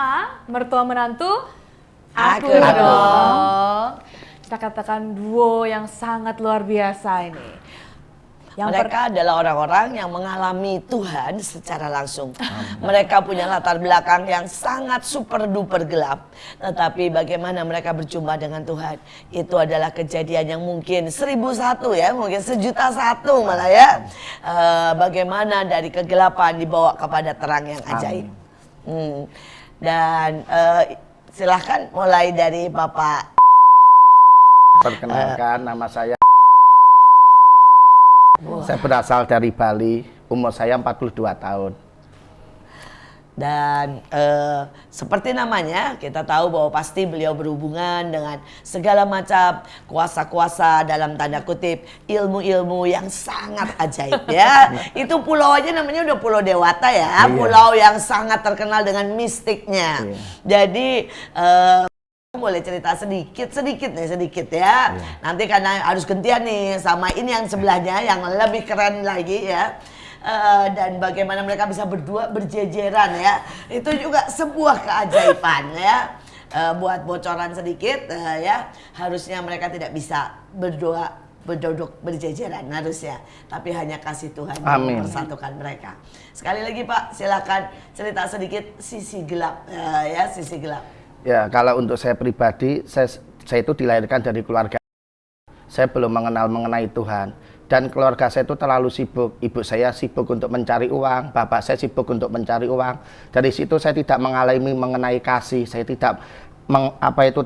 SMA, mertua menantu, Aku dong. Kita katakan duo yang sangat luar biasa ini. Mereka adalah orang-orang yang mengalami Tuhan secara langsung. Mereka punya latar belakang yang sangat super duper gelap. Tetapi bagaimana mereka berjumpa dengan Tuhan, itu adalah kejadian yang mungkin 1001 ya, mungkin 1.000.001 malah ya. Bagaimana dari kegelapan dibawa kepada terang yang ajaib. Dan silahkan mulai dari Bapak. Perkenalkan, nama saya. Saya berasal dari Bali, umur saya 42 tahun. Dan seperti namanya, kita tahu bahwa pasti beliau berhubungan dengan segala macam kuasa-kuasa dalam tanda kutip, ilmu-ilmu yang sangat ajaib ya. Itu pulau aja namanya udah Pulau Dewata ya, pulau yang sangat terkenal dengan mistiknya. Jadi boleh cerita sedikit ya. Nanti karena harus gantian nih sama ini yang sebelahnya yang lebih keren lagi ya. Dan bagaimana mereka bisa berdua berjejeran ya. Itu juga sebuah keajaiban ya. Buat bocoran sedikit ya. Harusnya mereka tidak bisa berdua berduduk berjejeran harusnya, tapi hanya kasih Tuhan yang mempersatukan mereka. Sekali lagi Pak, silakan cerita sedikit sisi gelap ya, sisi gelap. Ya, kalau untuk saya pribadi, saya itu dilahirkan dari keluarga. Saya belum mengenai Tuhan. Dan keluarga saya itu terlalu sibuk. Ibu saya sibuk untuk mencari uang, bapak saya sibuk untuk mencari uang. Dari situ saya tidak mengalami mengenai kasih. Saya tidak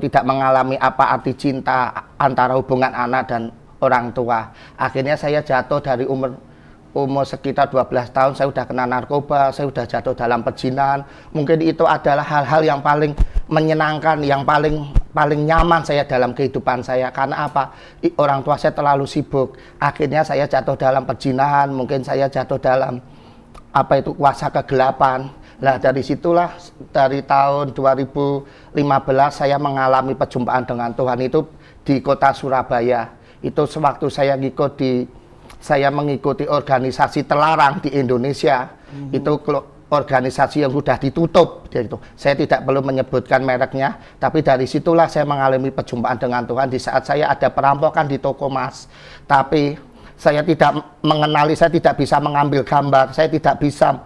tidak mengalami apa arti cinta antara hubungan anak dan orang tua. Akhirnya saya jatuh dari umur sekitar 12 tahun, saya sudah kena narkoba, saya sudah jatuh dalam perzinahan. Mungkin itu adalah hal-hal yang paling menyenangkan, yang paling nyaman saya dalam kehidupan saya. Karena apa? Orang tua saya terlalu sibuk. Akhirnya saya jatuh dalam perzinahan, mungkin saya jatuh dalam kuasa kegelapan. Nah, dari situlah, dari tahun 2015 saya mengalami perjumpaan dengan Tuhan itu di kota Surabaya. Itu sewaktu saya mengikuti organisasi terlarang di Indonesia. Itu organisasi yang sudah ditutup. Saya tidak perlu menyebutkan mereknya, tapi dari situlah saya mengalami perjumpaan dengan Tuhan di saat saya ada perampokan di toko emas. Tapi saya tidak mengenali, saya tidak bisa mengambil gambar, saya tidak bisa,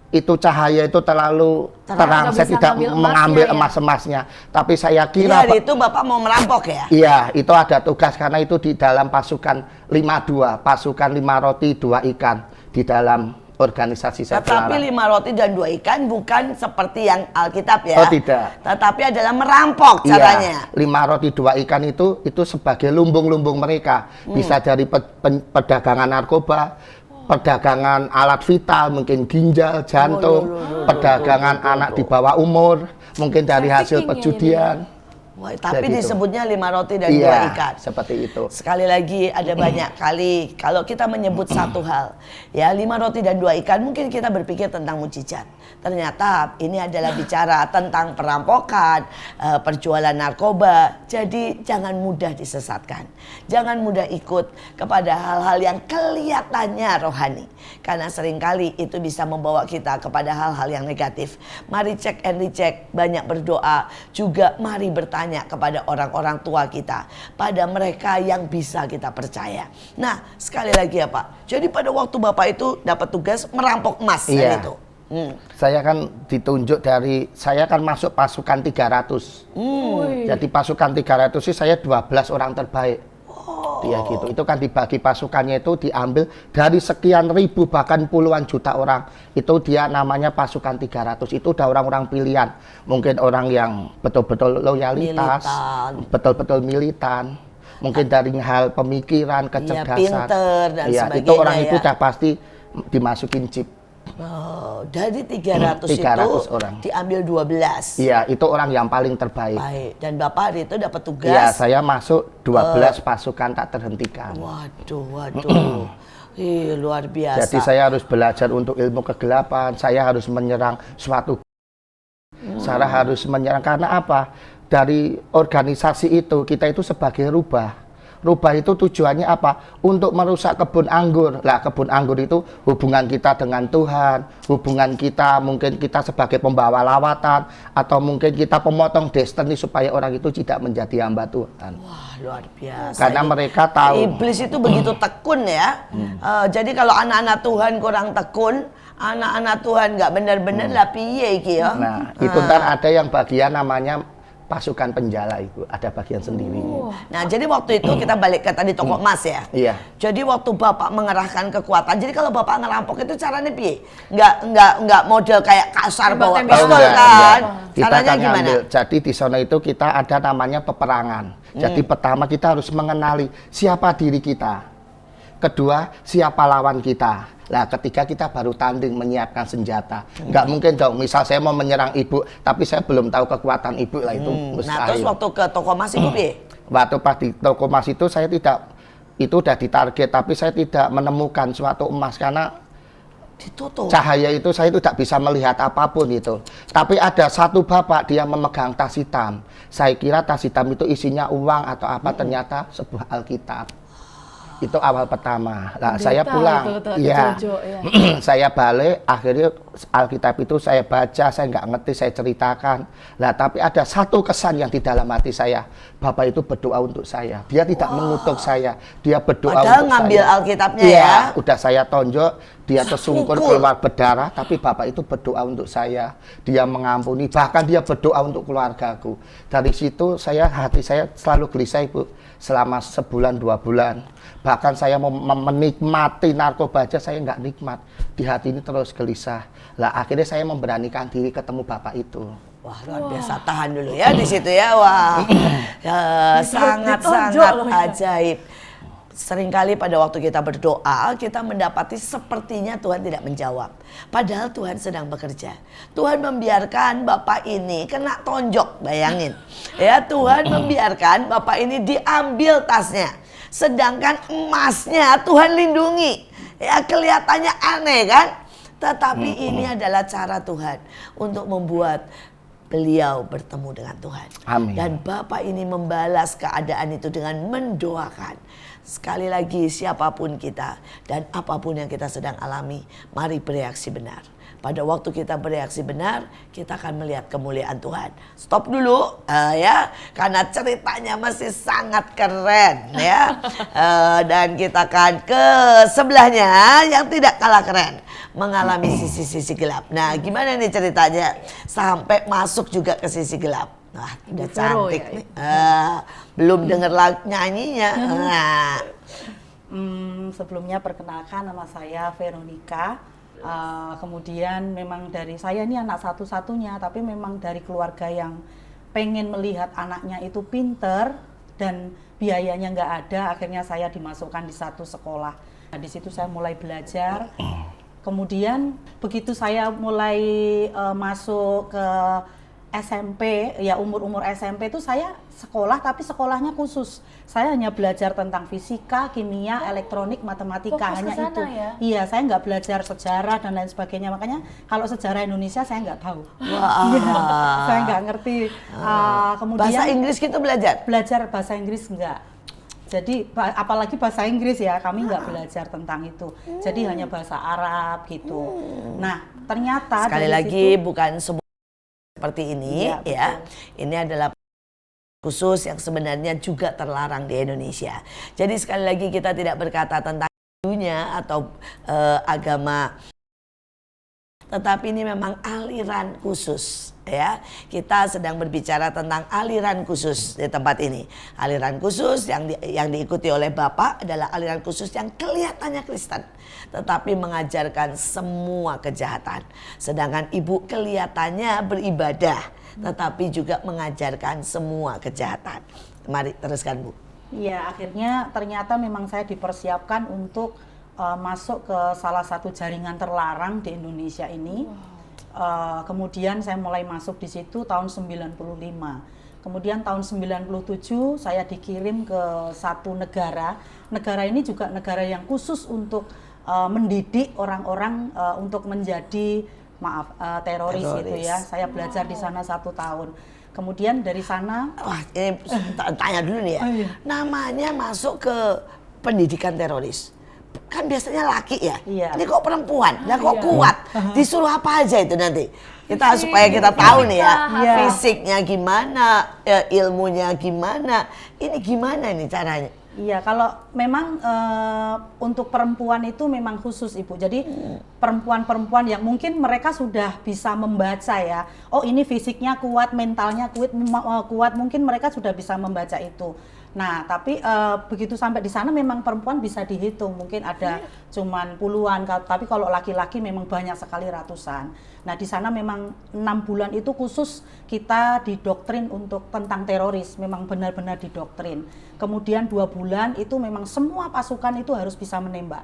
itu cahaya itu terlalu terang, saya tidak mengambil emas-emasnya. Tapi saya kira itu Bapak mau merampok ya? Iya, itu ada tugas karena itu di dalam pasukan 52, pasukan 5 roti 2 ikan di dalam organisasi saya. Tetapi 5 roti dan 2 ikan bukan seperti yang Alkitab ya? Oh tidak. Tetapi adalah merampok caranya. 5 roti 2 ikan itu sebagai lumbung-lumbung mereka. Bisa dari perdagangan narkoba, perdagangan alat vital, mungkin ginjal, jantung, perdagangan anak di bawah umur, mungkin dari hasil perjudian. Wah, tapi disebutnya 5 roti dan 2 ikan. Seperti itu. Sekali lagi ada banyak kali kalau kita menyebut satu hal, ya 5 roti dan 2 ikan, mungkin kita berpikir tentang mujizat. Ternyata ini adalah bicara tentang perampokan, perjualan narkoba. Jadi jangan mudah disesatkan. Jangan mudah ikut kepada hal-hal yang kelihatannya rohani. Karena seringkali itu bisa membawa kita kepada hal-hal yang negatif. Mari cek and recheck, banyak berdoa. Juga mari bertanya kepada orang-orang tua kita, pada mereka yang bisa kita percaya. Nah, sekali lagi ya Pak, jadi pada waktu Bapak itu dapat tugas merampok emas kan itu? Saya kan ditunjuk saya kan masuk pasukan 300. Jadi pasukan 300 sih saya 12 orang terbaik. Dia gitu. Itu kan dibagi pasukannya itu diambil dari sekian ribu bahkan puluhan juta orang. Itu dia namanya pasukan 300. Itu udah orang-orang pilihan. Mungkin orang yang betul-betul loyalitas, betul-betul militan. Mungkin dari hal pemikiran, kecerdasan. Pinter dan sebagainya. Itu orang itu udah pasti dimasukin chip. Oh, dari 300 itu orang diambil 12. Iya, itu orang yang paling terbaik. Baik. Dan Bapak hari itu dapat tugas. Iya, saya masuk 12 pasukan tak terhentikan. Waduh. Luar biasa. Jadi saya harus belajar untuk ilmu kegelapan. Saya harus menyerang suatu. Saya harus menyerang karena apa? Dari organisasi itu kita itu sebagai rubah. rubah itu tujuannya apa? Untuk merusak kebun anggur. Lah kebun anggur itu hubungan kita dengan Tuhan, hubungan kita mungkin kita sebagai pembawa lawatan, atau mungkin kita pemotong destiny supaya orang itu tidak menjadi hamba Tuhan. Wah, luar biasa. Karena mereka tahu. Iblis itu begitu tekun ya. Jadi kalau anak-anak Tuhan kurang tekun, anak-anak Tuhan nggak benar-benar lah piye iki ya. Nah, itu ntar ada yang bagian namanya pasukan penjala, itu ada bagian sendiri. Nah, jadi waktu itu kita balik ke tadi toko emas ya. Iya. Jadi waktu Bapak mengerahkan kekuatan, jadi kalau Bapak ngerampok itu caranya piye? Nggak model kayak kasar bawa Tembak-tembak. pistol enggak, kan? enggak. Kita Caranya akan gimana? ngambil. Jadi di sana itu kita ada namanya peperangan. Jadi pertama kita harus mengenali siapa diri kita. Kedua, siapa lawan kita. Nah, ketiga kita baru tanding menyiapkan senjata. Nggak mungkin dong, misal saya mau menyerang ibu, tapi saya belum tahu kekuatan ibu, lah itu mustahil. Nah, terus waktu ke toko emas itu piye? Waktu pas di toko emas itu saya tidak, itu udah ditarget, tapi saya tidak menemukan suatu emas karena Ditutup. cahaya itu saya tidak bisa melihat apapun itu. Tapi ada satu bapak, dia memegang tas hitam. Saya kira tas hitam itu isinya uang atau apa, ternyata sebuah Alkitab. Itu awal pertama. Nah, saya pulang. Iya. Saya balik, akhirnya Alkitab itu saya baca, saya nggak ngerti, saya ceritakan. Nah, tapi ada satu kesan yang di dalam hati saya. Bapak itu berdoa untuk saya. Dia tidak mengutuk saya. Dia berdoa Padahal untuk ngambil saya. Alkitabnya Iya, ya. udah saya tonjok, dia tersungkur keluar berdarah, tapi Bapak itu berdoa untuk saya. Dia mengampuni, bahkan dia berdoa untuk keluargaku. Dari situ hati saya selalu gelisah, Ibu. Selama sebulan, 2 bulan. Bahkan saya mau menikmati narkoba aja saya nggak nikmat. Di hati ini terus gelisah. Lah akhirnya saya memberanikan diri ketemu Bapak itu. Wah, luar biasa. Tahan dulu ya di situ ya. Wah, sangat-sangat ajaib. Seringkali pada waktu kita berdoa, kita mendapati sepertinya Tuhan tidak menjawab. Padahal Tuhan sedang bekerja. Tuhan membiarkan Bapak ini kena tonjok, bayangin. Ya, Tuhan membiarkan Bapak ini diambil tasnya. Sedangkan emasnya Tuhan lindungi. Ya, kelihatannya aneh kan? Tetapi ini adalah cara Tuhan untuk membuat beliau bertemu dengan Tuhan. Amin. Dan Bapak ini membalas keadaan itu dengan mendoakan. Sekali lagi, siapapun kita dan apapun yang kita sedang alami, mari bereaksi benar. Pada waktu kita bereaksi benar, kita akan melihat kemuliaan Tuhan. Stop dulu ya, karena ceritanya masih sangat keren ya. Dan kita akan ke sebelahnya yang tidak kalah keren, mengalami sisi-sisi gelap. Nah, gimana nih ceritanya sampai masuk juga ke sisi gelap? Wah, udah cantik ya, nih. Belum denger nyanyinya. Sebelumnya perkenalkan, nama saya Veronica. Kemudian memang dari saya ini anak satu-satunya, tapi memang dari keluarga yang pengen melihat anaknya itu pinter dan biayanya nggak ada. Akhirnya saya dimasukkan di satu sekolah. Nah, di situ saya mulai belajar. Kemudian begitu saya mulai masuk ke SMP, ya umur SMP itu saya sekolah, tapi sekolahnya khusus. Saya hanya belajar tentang fisika, kimia, elektronik, matematika, Fokus hanya kesana itu. ya? Iya, saya nggak belajar sejarah dan lain sebagainya. Makanya kalau sejarah Indonesia saya nggak tahu. Wah. Iya, saya nggak ngerti. Kemudian Bahasa Inggris gitu belajar? belajar bahasa Inggris enggak. Jadi apalagi bahasa Inggris ya, kami nggak belajar tentang itu. Jadi hanya bahasa Arab gitu. Nah, ternyata Sekali dari lagi situ, bukan semua seperti ini Iya, ya. betul. Ini adalah khusus yang sebenarnya juga terlarang di Indonesia. Jadi sekali lagi kita tidak berkata tentang dunia atau agama, tetapi ini memang aliran khusus ya. Kita sedang berbicara tentang aliran khusus di tempat ini. Aliran khusus yang diikuti oleh Bapak adalah aliran khusus yang kelihatannya Kristen, tetapi mengajarkan semua kejahatan. Sedangkan Ibu kelihatannya beribadah, tetapi juga mengajarkan semua kejahatan. Mari teruskan, Bu. ya akhirnya ternyata memang saya dipersiapkan untuk masuk ke salah satu jaringan terlarang di Indonesia ini. Kemudian saya mulai masuk di situ tahun 95. Kemudian tahun 97 saya dikirim ke satu negara. Negara ini juga negara yang khusus untuk mendidik orang-orang untuk menjadi teroris gitu ya. Saya belajar di sana 1 tahun. Kemudian dari sana, Wah, ini tanya dulu nih ya. Oh, iya. Namanya masuk ke pendidikan teroris. Kan biasanya laki ya. Iya. Ini kok perempuan? Nah kok Iya. kuat? Disuruh apa aja itu nanti? Kita supaya kita tahu nih ya. Iya. Fisiknya gimana, ilmunya gimana. Ini gimana nih caranya? iya, kalau memang untuk perempuan itu memang khusus Ibu. Jadi perempuan-perempuan yang mungkin mereka sudah bisa membaca ya. Oh ini fisiknya kuat, mentalnya kuat, mungkin mereka sudah bisa membaca itu. Nah tapi begitu sampai di sana memang perempuan bisa dihitung. Mungkin ada cuman puluhan, tapi kalau laki-laki memang banyak sekali ratusan. Nah di sana memang 6 bulan itu khusus kita didoktrin untuk tentang teroris, memang benar-benar didoktrin. Kemudian 2 bulan itu memang semua pasukan itu harus bisa menembak.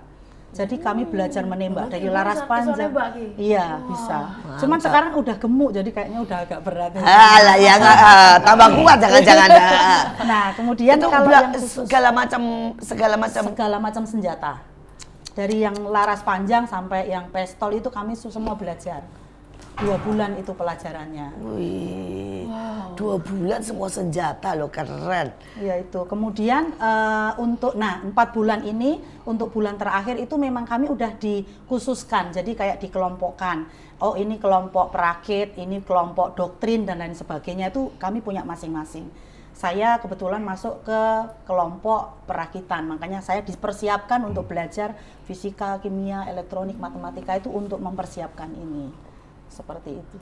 Jadi kami belajar menembak dari Ibu laras bisa panjang. nembak, Ki? Iya bisa. Cuman sekarang udah gemuk jadi kayaknya udah agak berat. Alah ya nggak, tambah kuat jangan-jangan. Nah kemudian Itu kalau yang khusus segala macam senjata. Dari yang laras panjang sampai yang pistol itu kami semua belajar. 2 bulan itu pelajarannya. Wih, 2 bulan semua senjata loh, keren. Ya itu. Kemudian untuk 4 bulan ini untuk bulan terakhir itu memang kami udah dikhususkan. Jadi kayak dikelompokkan. Oh ini kelompok perakit, ini kelompok doktrin dan lain sebagainya itu kami punya masing-masing. Saya kebetulan masuk ke kelompok perakitan. Makanya saya dipersiapkan untuk belajar fisika, kimia, elektronik, matematika itu untuk mempersiapkan ini. Seperti itu.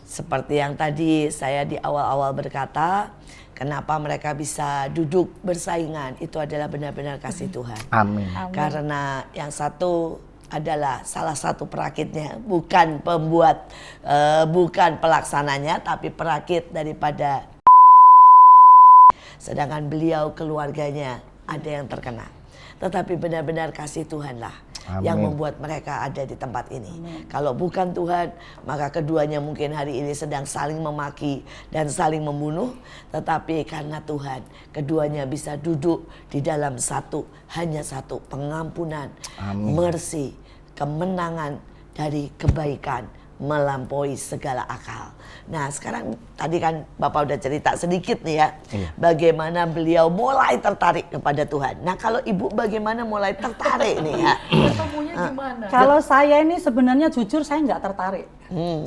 Seperti yang tadi saya di awal-awal berkata, kenapa mereka bisa duduk bersaingan, itu adalah benar-benar kasih Tuhan. Amin. Karena yang satu adalah salah satu perakitnya, bukan pembuat, bukan pelaksananya, tapi perakit daripada. Sedangkan beliau keluarganya ada yang terkena. Tetapi benar-benar kasih Tuhanlah yang membuat mereka ada di tempat ini. Kalau bukan Tuhan, maka keduanya mungkin hari ini sedang saling memaki dan saling membunuh. Tetapi karena Tuhan, keduanya bisa duduk di dalam hanya satu pengampunan, mercy, kemenangan dari kebaikan melampaui segala akal. Nah sekarang tadi kan Bapak udah cerita sedikit nih ya, bagaimana beliau mulai tertarik kepada Tuhan. Nah kalau Ibu bagaimana mulai tertarik nih ya? Ketemunya gimana? Kalau saya ini sebenarnya jujur saya nggak tertarik.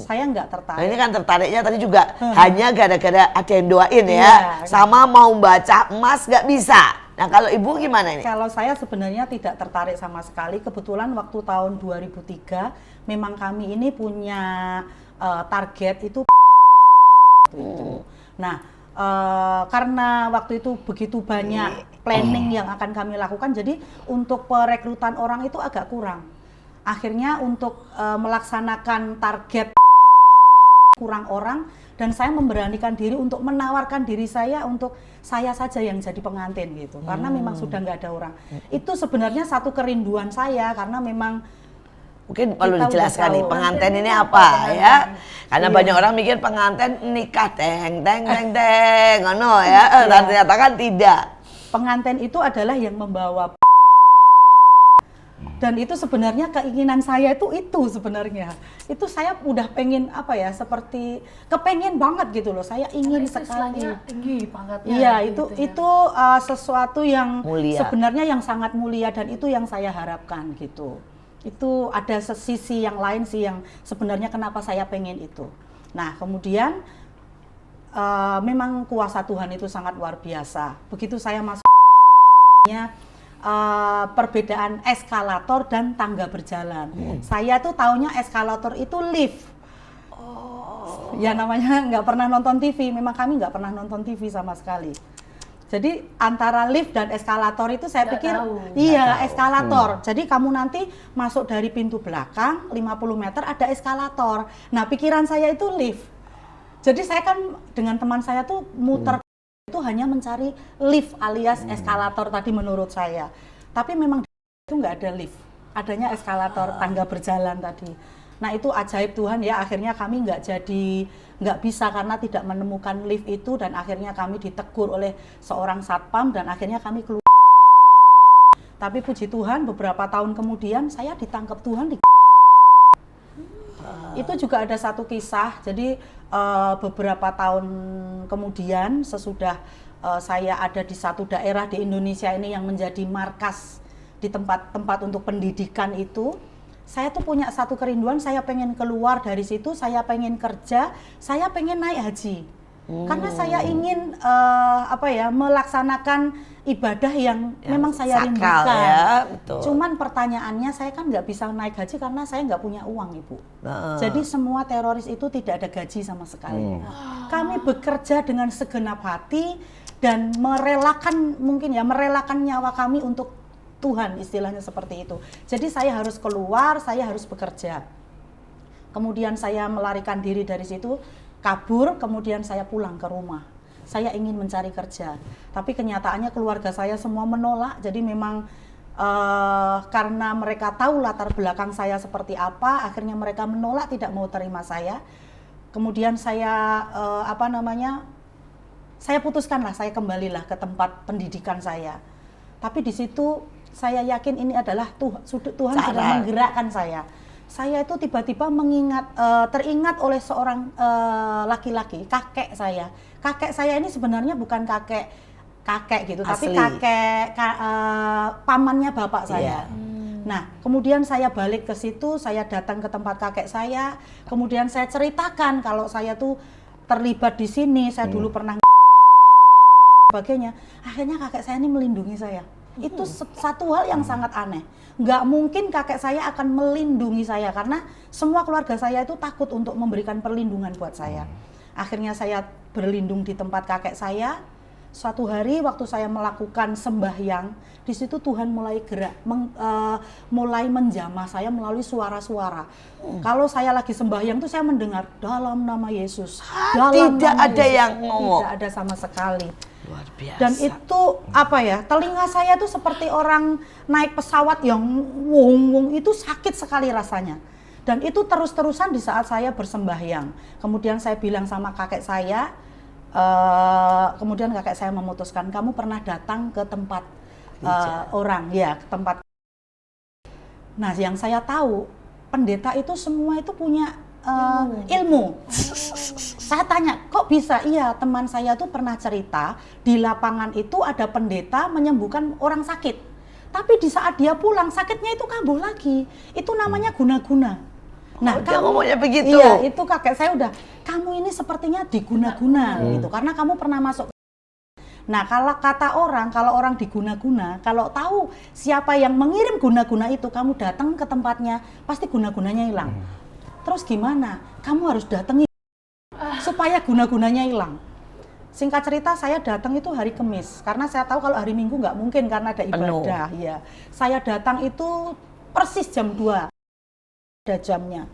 Saya nggak Nah tertarik. ini kan tertariknya tadi juga hanya gara-gara ada yang doain ya, Iya. sama mau baca emas nggak bisa. Nah kalau Ibu gimana ini? Kalau saya sebenarnya tidak tertarik sama sekali. Kebetulan waktu tahun 2003 memang kami ini punya target itu. Nah karena waktu itu begitu banyak planning yang akan kami lakukan, jadi untuk perekrutan orang itu agak kurang. Akhirnya untuk melaksanakan target kurang orang, dan saya memberanikan diri untuk menawarkan diri saya untuk saya saja yang jadi pengantin gitu, karena memang sudah nggak ada orang. Itu sebenarnya satu kerinduan saya, karena memang Mungkin perlu kita udah dijelaskan nih tahu. pengantin ini apa ya? Karena Iya. banyak orang mikir pengantin nikah teng ngono ya, dan ternyata kan tidak. pengantin itu adalah yang membawa, dan itu sebenarnya keinginan saya itu sebenarnya itu saya udah pengen apa ya, seperti kepengen banget gitu loh, saya ingin Itu sekali. istilahnya tinggi pangkatnya. Iya gitu ya. itu sesuatu yang Mulia. sebenarnya yang sangat mulia, dan itu yang saya harapkan gitu. Itu ada sisi yang lain sih yang sebenarnya kenapa saya pengen itu. Nah kemudian memang kuasa Tuhan itu sangat luar biasa. Begitu saya masuk perbedaan eskalator dan tangga berjalan. Saya tuh taunya eskalator itu lift. Ya namanya nggak pernah nonton TV, memang kami nggak pernah nonton TV sama sekali. Jadi antara lift dan eskalator itu saya Nggak pikir tahu. iya eskalator. Jadi kamu nanti masuk dari pintu belakang 50 meter ada eskalator. Nah pikiran saya itu lift. Jadi saya kan dengan teman saya tuh muter itu hanya mencari lift alias eskalator tadi menurut saya. Tapi memang itu nggak ada lift, adanya eskalator tangga berjalan tadi. Nah itu ajaib Tuhan ya, akhirnya kami nggak bisa karena tidak menemukan lift itu, dan akhirnya kami ditegur oleh seorang satpam dan akhirnya kami keluar. Tapi puji Tuhan beberapa tahun kemudian saya ditangkap Tuhan di Itu juga ada satu kisah. Jadi beberapa tahun kemudian sesudah saya ada di satu daerah di Indonesia ini yang menjadi markas di tempat-tempat untuk pendidikan itu, saya tuh punya satu kerinduan, saya pengen keluar dari situ, saya pengen kerja, saya pengen naik haji. Karena saya ingin melaksanakan ibadah yang memang saya sakral, rindukan. ya, betul. Cuman pertanyaannya, saya kan nggak bisa naik haji karena saya nggak punya uang, Ibu. Jadi semua teroris itu tidak ada gaji sama sekali. Kami bekerja dengan segenap hati dan merelakan nyawa kami untuk Tuhan, istilahnya seperti itu. Jadi saya harus keluar, saya harus bekerja. Kemudian saya melarikan diri dari situ, kabur, kemudian saya pulang ke rumah. Saya ingin mencari kerja, tapi kenyataannya keluarga saya semua menolak. Jadi memang karena mereka tahu latar belakang saya seperti apa, akhirnya mereka menolak, tidak mau terima saya. Kemudian saya saya putuskanlah, saya kembalilah ke tempat pendidikan saya. Tapi di situ saya yakin ini adalah Tuhan sudah menggerakkan saya. Saya itu tiba-tiba teringat oleh seorang laki-laki, kakek saya. Kakek saya ini sebenarnya bukan kakek gitu, asli, tapi pamannya bapak saya. Nah, kemudian saya balik ke situ, saya datang ke tempat kakek saya, kemudian saya ceritakan kalau saya tuh terlibat di sini, saya dulu pernah sebagainya. Akhirnya kakek saya ini melindungi saya. Itu satu hal yang sangat aneh. Nggak mungkin kakek saya akan melindungi saya karena semua keluarga saya itu takut untuk memberikan perlindungan buat saya. Akhirnya saya berlindung di tempat kakek saya. Suatu hari waktu saya melakukan sembahyang, di situ Tuhan mulai gerak, mulai menjamah saya melalui suara-suara. Kalau saya lagi sembahyang tuh saya mendengar dalam nama Yesus. Tidak ada yang ngomong. Tidak ada sama sekali. Luar biasa. Dan itu telinga saya tuh seperti orang naik pesawat yang wung-wung, itu sakit sekali rasanya. Dan itu terus-terusan di saat saya bersembahyang. Kemudian saya bilang sama kakek saya, kemudian kakek saya memutuskan, kamu pernah datang ke tempat ke tempat. Nah, yang saya tahu, pendeta itu semua itu punya ilmu. Saya tanya, kok bisa? Iya, teman saya tuh pernah cerita di lapangan itu ada pendeta menyembuhkan orang sakit. Tapi di saat dia pulang, sakitnya itu kambuh lagi. Itu namanya guna-guna. Nah, dia ngomongnya begitu. Iya, itu kakek saya udah, kamu ini sepertinya diguna-guna gitu, karena kamu pernah masuk. Nah, kalau kata orang, kalau orang diguna-guna, kalau tahu siapa yang mengirim guna-guna itu, kamu datang ke tempatnya, pasti guna-gunanya hilang. Terus gimana? Kamu harus datangi supaya guna-gunanya hilang. Singkat cerita, saya datang itu hari Kamis, karena saya tahu kalau hari Minggu nggak mungkin karena ada ibadah. Ya, saya datang itu persis jam 2. Ada jamnya.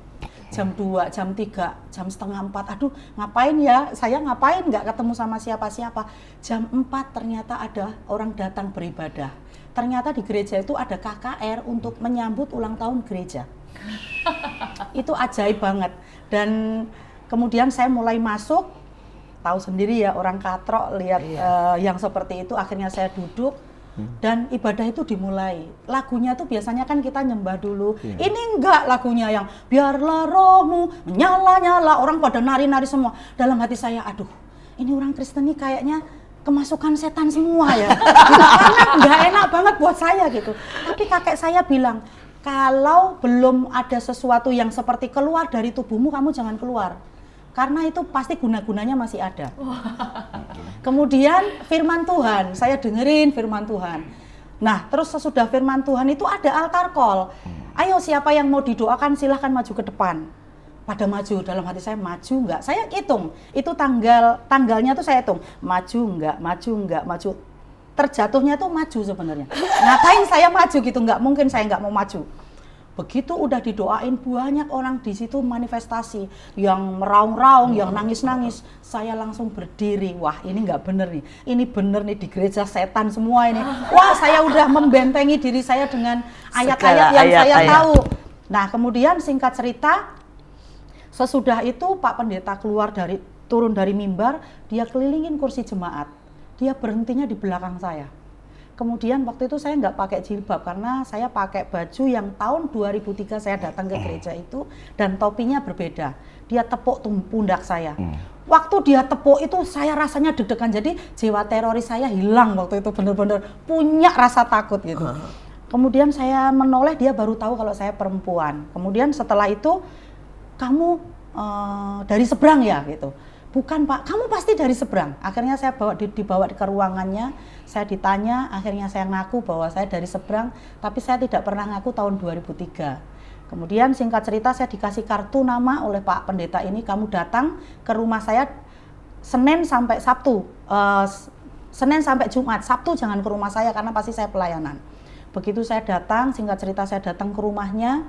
Jam 2, jam 3, jam setengah 4. Aduh, ngapain ya? Saya ngapain nggak ketemu sama siapa-siapa. Jam 4 ternyata ada orang datang beribadah. Ternyata di gereja itu ada KKR untuk menyambut ulang tahun gereja. Itu ajaib banget. Dan kemudian saya mulai masuk, tahu sendiri ya orang katrok lihat yang seperti itu, akhirnya saya duduk dan ibadah itu dimulai. Lagunya tuh biasanya kan kita nyembah dulu. Ini enggak lagunya yang biarlah rohmu menyala-nyala, orang pada nari-nari semua. Dalam hati saya, aduh, ini orang Kristen nih kayaknya kemasukan setan semua ya. Karena enggak enak banget buat saya gitu. Tapi kakek saya bilang, kalau belum ada sesuatu yang seperti keluar dari tubuhmu, kamu jangan keluar. Karena itu pasti guna-gunanya masih ada. Kemudian firman Tuhan, saya dengerin firman Tuhan. Nah, terus sesudah firman Tuhan itu ada altar call. Ayo siapa yang mau didoakan silahkan maju ke depan. Pada maju, dalam hati saya maju enggak? Saya hitung, itu tanggalnya tuh saya hitung. Maju enggak, maju. Terjatuhnya tuh maju sebenarnya. Ngapain saya maju gitu, nggak mungkin saya nggak mau maju. Begitu udah didoain, banyak orang di situ manifestasi, yang meraung-raung, yang nangis-nangis. Saya langsung berdiri, wah ini nggak bener nih, ini bener nih di gereja setan semua ini. Wah, saya udah membentengi diri saya dengan ayat-ayat yang saya tahu. Nah, kemudian singkat cerita, sesudah itu Pak Pendeta turun dari mimbar, dia kelilingin kursi jemaat. Dia berhentinya di belakang saya. Kemudian waktu itu saya nggak pakai jilbab karena saya pakai baju yang tahun 2003 saya datang ke gereja itu, dan topinya berbeda. Dia tepuk pundak saya. Waktu dia tepuk itu saya rasanya deg-degan, jadi jiwa teroris saya hilang waktu itu, benar-benar punya rasa takut gitu. Kemudian saya menoleh, dia baru tahu kalau saya perempuan. Kemudian setelah itu, kamu dari seberang ya gitu. Bukan Pak, kamu pasti dari seberang. Akhirnya saya dibawa ke ruangannya, saya ditanya, akhirnya saya ngaku bahwa saya dari seberang, tapi saya tidak pernah ngaku tahun 2003. Kemudian singkat cerita saya dikasih kartu nama oleh Pak Pendeta ini, kamu datang ke rumah saya Senin sampai Sabtu, Senin sampai Jumat, Sabtu jangan ke rumah saya karena pasti saya pelayanan. Begitu saya datang, singkat cerita saya datang ke rumahnya,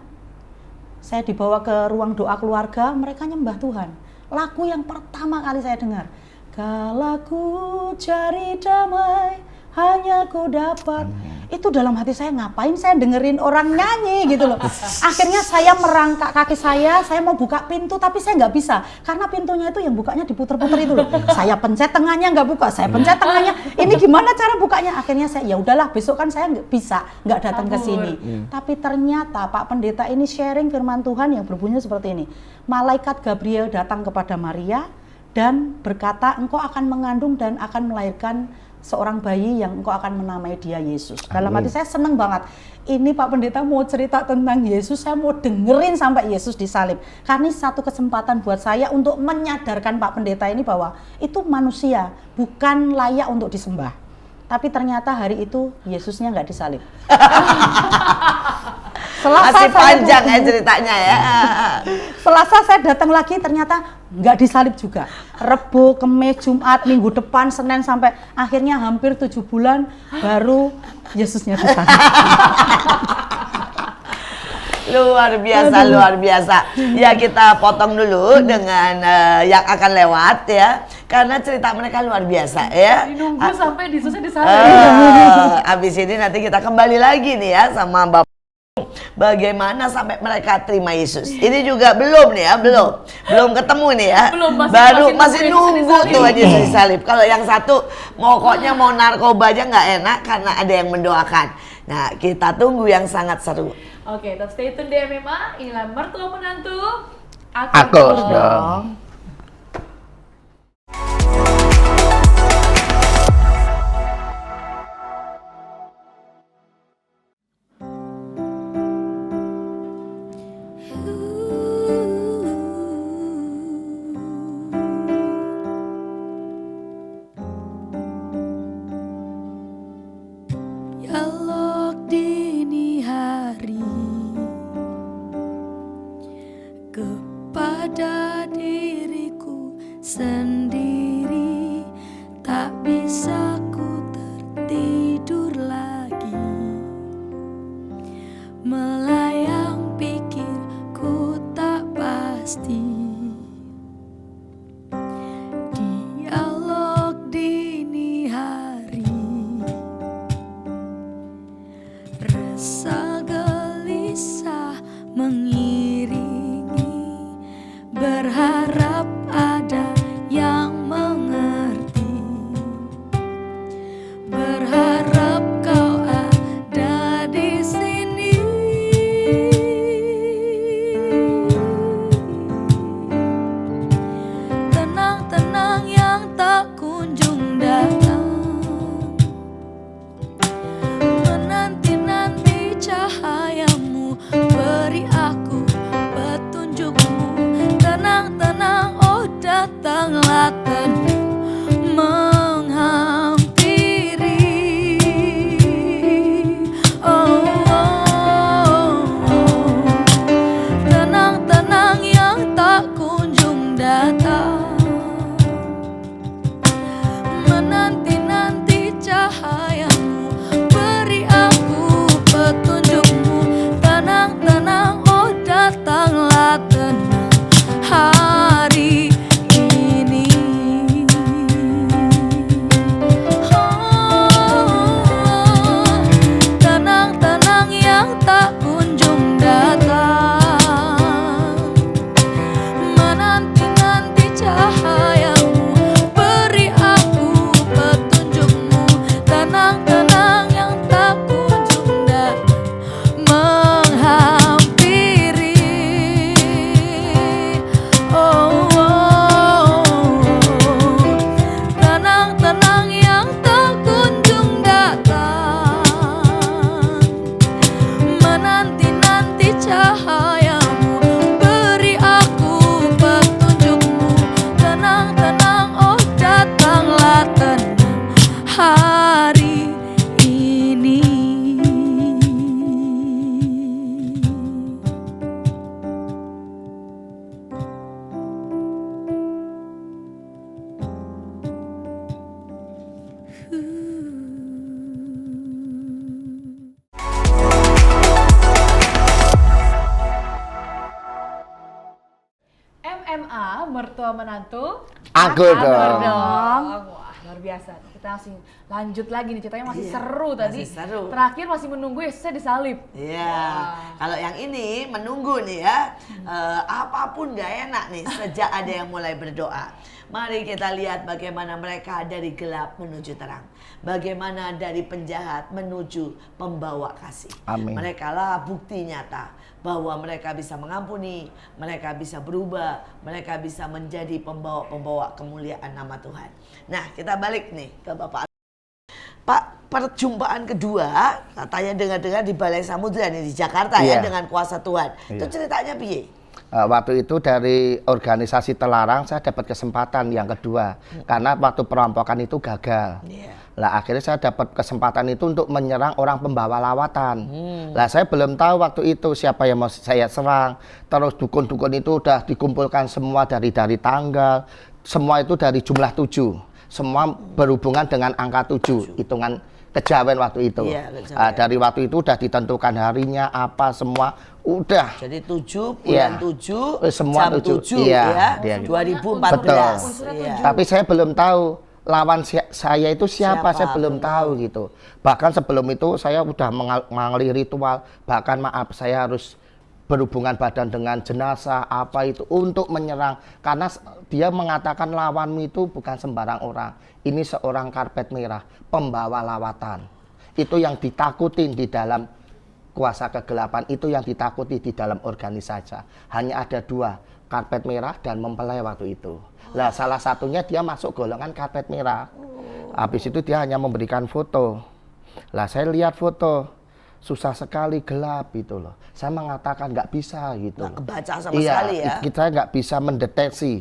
saya dibawa ke ruang doa keluarga, mereka nyembah Tuhan. Lagu yang pertama kali saya dengar, kalau ku cari damai, hanya ku dapat. Itu dalam hati saya, ngapain saya dengerin orang nyanyi gitu loh. Akhirnya saya merangkak kaki saya mau buka pintu, tapi saya nggak bisa. Karena pintunya itu yang bukanya diputer-puter itu loh. Saya pencet tengahnya nggak buka, saya pencet tengahnya. Ini gimana cara bukanya? Akhirnya saya, ya udahlah besok kan saya nggak datang ke sini. Tapi ternyata Pak Pendeta ini sharing firman Tuhan yang berbunyi seperti ini. Malaikat Gabriel datang kepada Maria dan berkata, engkau akan mengandung dan akan melahirkan seorang bayi yang engkau akan menamai dia Yesus. Dalam hati saya seneng banget. Ini Pak Pendeta mau cerita tentang Yesus, saya mau dengerin sampai Yesus disalib. Karena ini satu kesempatan buat saya untuk menyadarkan Pak Pendeta ini bahwa itu manusia, bukan layak untuk disembah. Tapi ternyata hari itu Yesusnya nggak disalib. Masih panjang ya ceritanya ya. Selasa saya datang lagi, ternyata nggak disalib juga. Rebo, Kamis, Jumat, minggu depan, Senin, sampai akhirnya hampir 7 bulan baru Yesusnya disalib. Luar biasa, luar biasa. Ya kita potong dulu dengan yang akan lewat ya. Karena cerita mereka luar biasa ya. Nunggu sampai Yesusnya disalib. Abis ini nanti kita kembali lagi nih ya sama Bapak. Bagaimana sampai mereka terima Yesus. Ini juga belum nih ya, belum ketemu nih ya. Belum, masih nunggu tuh Yesus disalib. Kalau yang satu pokoknya mau narkoba aja nggak enak karena ada yang mendoakan. Nah, kita tunggu yang sangat seru. Oke, tetap stay tune di MMA. Inilah mertua menantu. Aku dong. Elok dini hari kepada diriku sendiri, mentua menantu? Aku dong. Wah, luar biasa. Kita langsung lanjut lagi nih, ceritanya masih seru tadi. masih seru. Terakhir masih menunggu Yesusnya disalib. Iya, kalau yang ini menunggu nih ya, apapun gak enak nih sejak ada yang mulai berdoa. Mari kita lihat bagaimana mereka dari gelap menuju terang. Bagaimana dari penjahat menuju pembawa kasih. Amin. Mereka lah bukti nyata bahwa mereka bisa mengampuni, mereka bisa berubah, mereka bisa menjadi pembawa-pembawa kemuliaan nama Tuhan. Nah, kita balik nih ke Bapak. Pak, perjumpaan kedua katanya dengar-dengar di Balai Samudra nih di Jakarta ya dengan kuasa Tuhan. Itu ceritanya piye? Waktu itu dari organisasi Telarang saya dapat kesempatan yang kedua karena waktu perampokan itu gagal. Lah akhirnya saya dapat kesempatan itu untuk menyerang orang pembawa lawatan. Lah saya belum tahu waktu itu siapa yang mau saya serang. Terus dukun-dukun itu udah dikumpulkan semua dari tanggal, semua itu dari jumlah 7. Semua berhubungan dengan angka 7, hitungan kejawen waktu itu. Dari waktu itu udah ditentukan harinya apa semua udah. Jadi 7 bulan 7 semua jam 7 ya, ya 2014. Betul. Tapi saya belum tahu lawan saya itu siapa, saya belum tahu gitu. Bahkan sebelum itu saya udah mengalami ritual, bahkan maaf saya harus berhubungan badan dengan jenazah apa itu untuk menyerang karena dia mengatakan lawanmu itu bukan sembarang orang, ini seorang karpet merah pembawa lawatan. Itu yang ditakutin di dalam kuasa kegelapan, itu yang ditakuti di dalam organisasi. Hanya ada 2, karpet merah dan mempelai waktu itu. Lah salah satunya dia masuk golongan karpet merah. Habis itu dia hanya memberikan foto. Lah saya lihat foto, susah sekali, gelap gitu loh. Saya mengatakan nggak bisa gitu. Nggak kebaca sama sekali ya. Kita nggak bisa mendeteksi.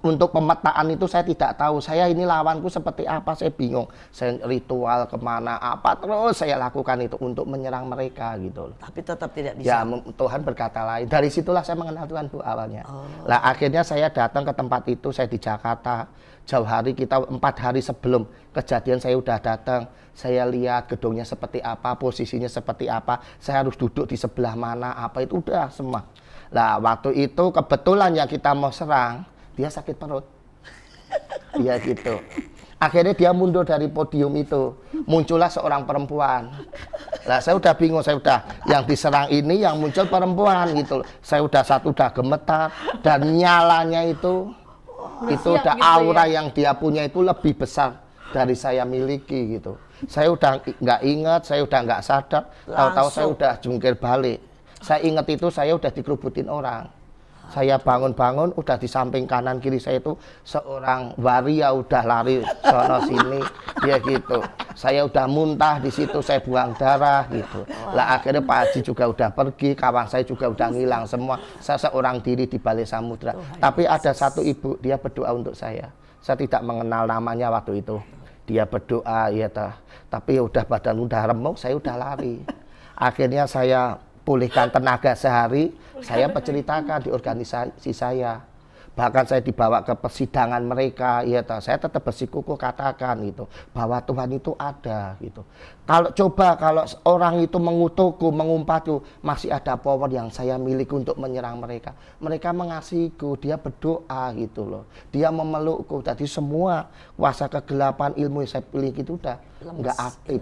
Untuk pemetaan itu saya tidak tahu. Saya ini lawanku seperti apa, saya bingung. Saya ritual kemana, apa terus saya lakukan itu untuk menyerang mereka gitu loh. Tapi tetap tidak bisa. Ya Tuhan berkata lain. Dari situlah saya mengenal Tuhan Bu awalnya. Lah akhirnya saya datang ke tempat itu, saya di Jakarta. Jauh hari, kita 4 hari sebelum kejadian saya udah datang. Saya lihat gedungnya seperti apa, posisinya seperti apa. Saya harus duduk di sebelah mana, apa itu udah semua. Lah waktu itu kebetulan yang kita mau serang, dia sakit perut. Dia gitu. Akhirnya dia mundur dari podium itu. Muncullah seorang perempuan. Lah saya udah bingung, saya udah yang diserang ini yang muncul perempuan gitu. Saya udah gemetar dan nyalanya itu udah gitu aura ya? yang dia punya itu lebih besar dari saya miliki gitu. Saya udah nggak ingat, saya udah nggak sadar. Tahu-tahu saya udah jungkir balik. Saya ingat itu saya udah dikerubutin orang. Saya bangun-bangun, udah di samping kanan kiri saya itu seorang waria udah lari sono sini, dia gitu. Saya udah muntah di situ, saya buang darah gitu. Lah akhirnya Pak Haji juga udah pergi, kawan saya juga udah ngilang semua. Saya seorang diri di Balai Samudra. Tapi ada satu ibu, dia berdoa untuk saya. Saya tidak mengenal namanya waktu itu. Dia berdoa, ya tapi udah badan udah remuk, saya udah lari. Akhirnya saya pulihkan tenaga sehari, saya berceritakan di organisasi saya. Bahkan saya dibawa ke persidangan mereka, ya saya tetap bersikukuh katakan gitu bahwa Tuhan itu ada gitu. Kalau orang itu mengutukku, mengumpatku, masih ada power yang saya miliki untuk menyerang mereka. Mereka mengasihiku, dia berdoa gitu loh. Dia memelukku. Jadi semua kuasa kegelapan ilmu yang saya miliki itu udah nggak aktif.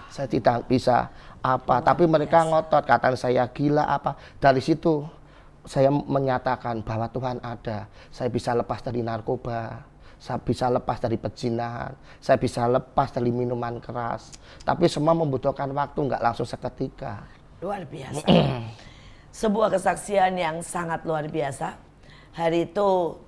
Saya tidak bisa apa, tapi mereka ngotot, kata saya gila apa. Dari situ saya menyatakan bahwa Tuhan ada. Saya bisa lepas dari narkoba, saya bisa lepas dari pezinahan, saya bisa lepas dari minuman keras. Tapi semua membutuhkan waktu, nggak langsung seketika. Luar biasa. Sebuah kesaksian yang sangat luar biasa. Hari itu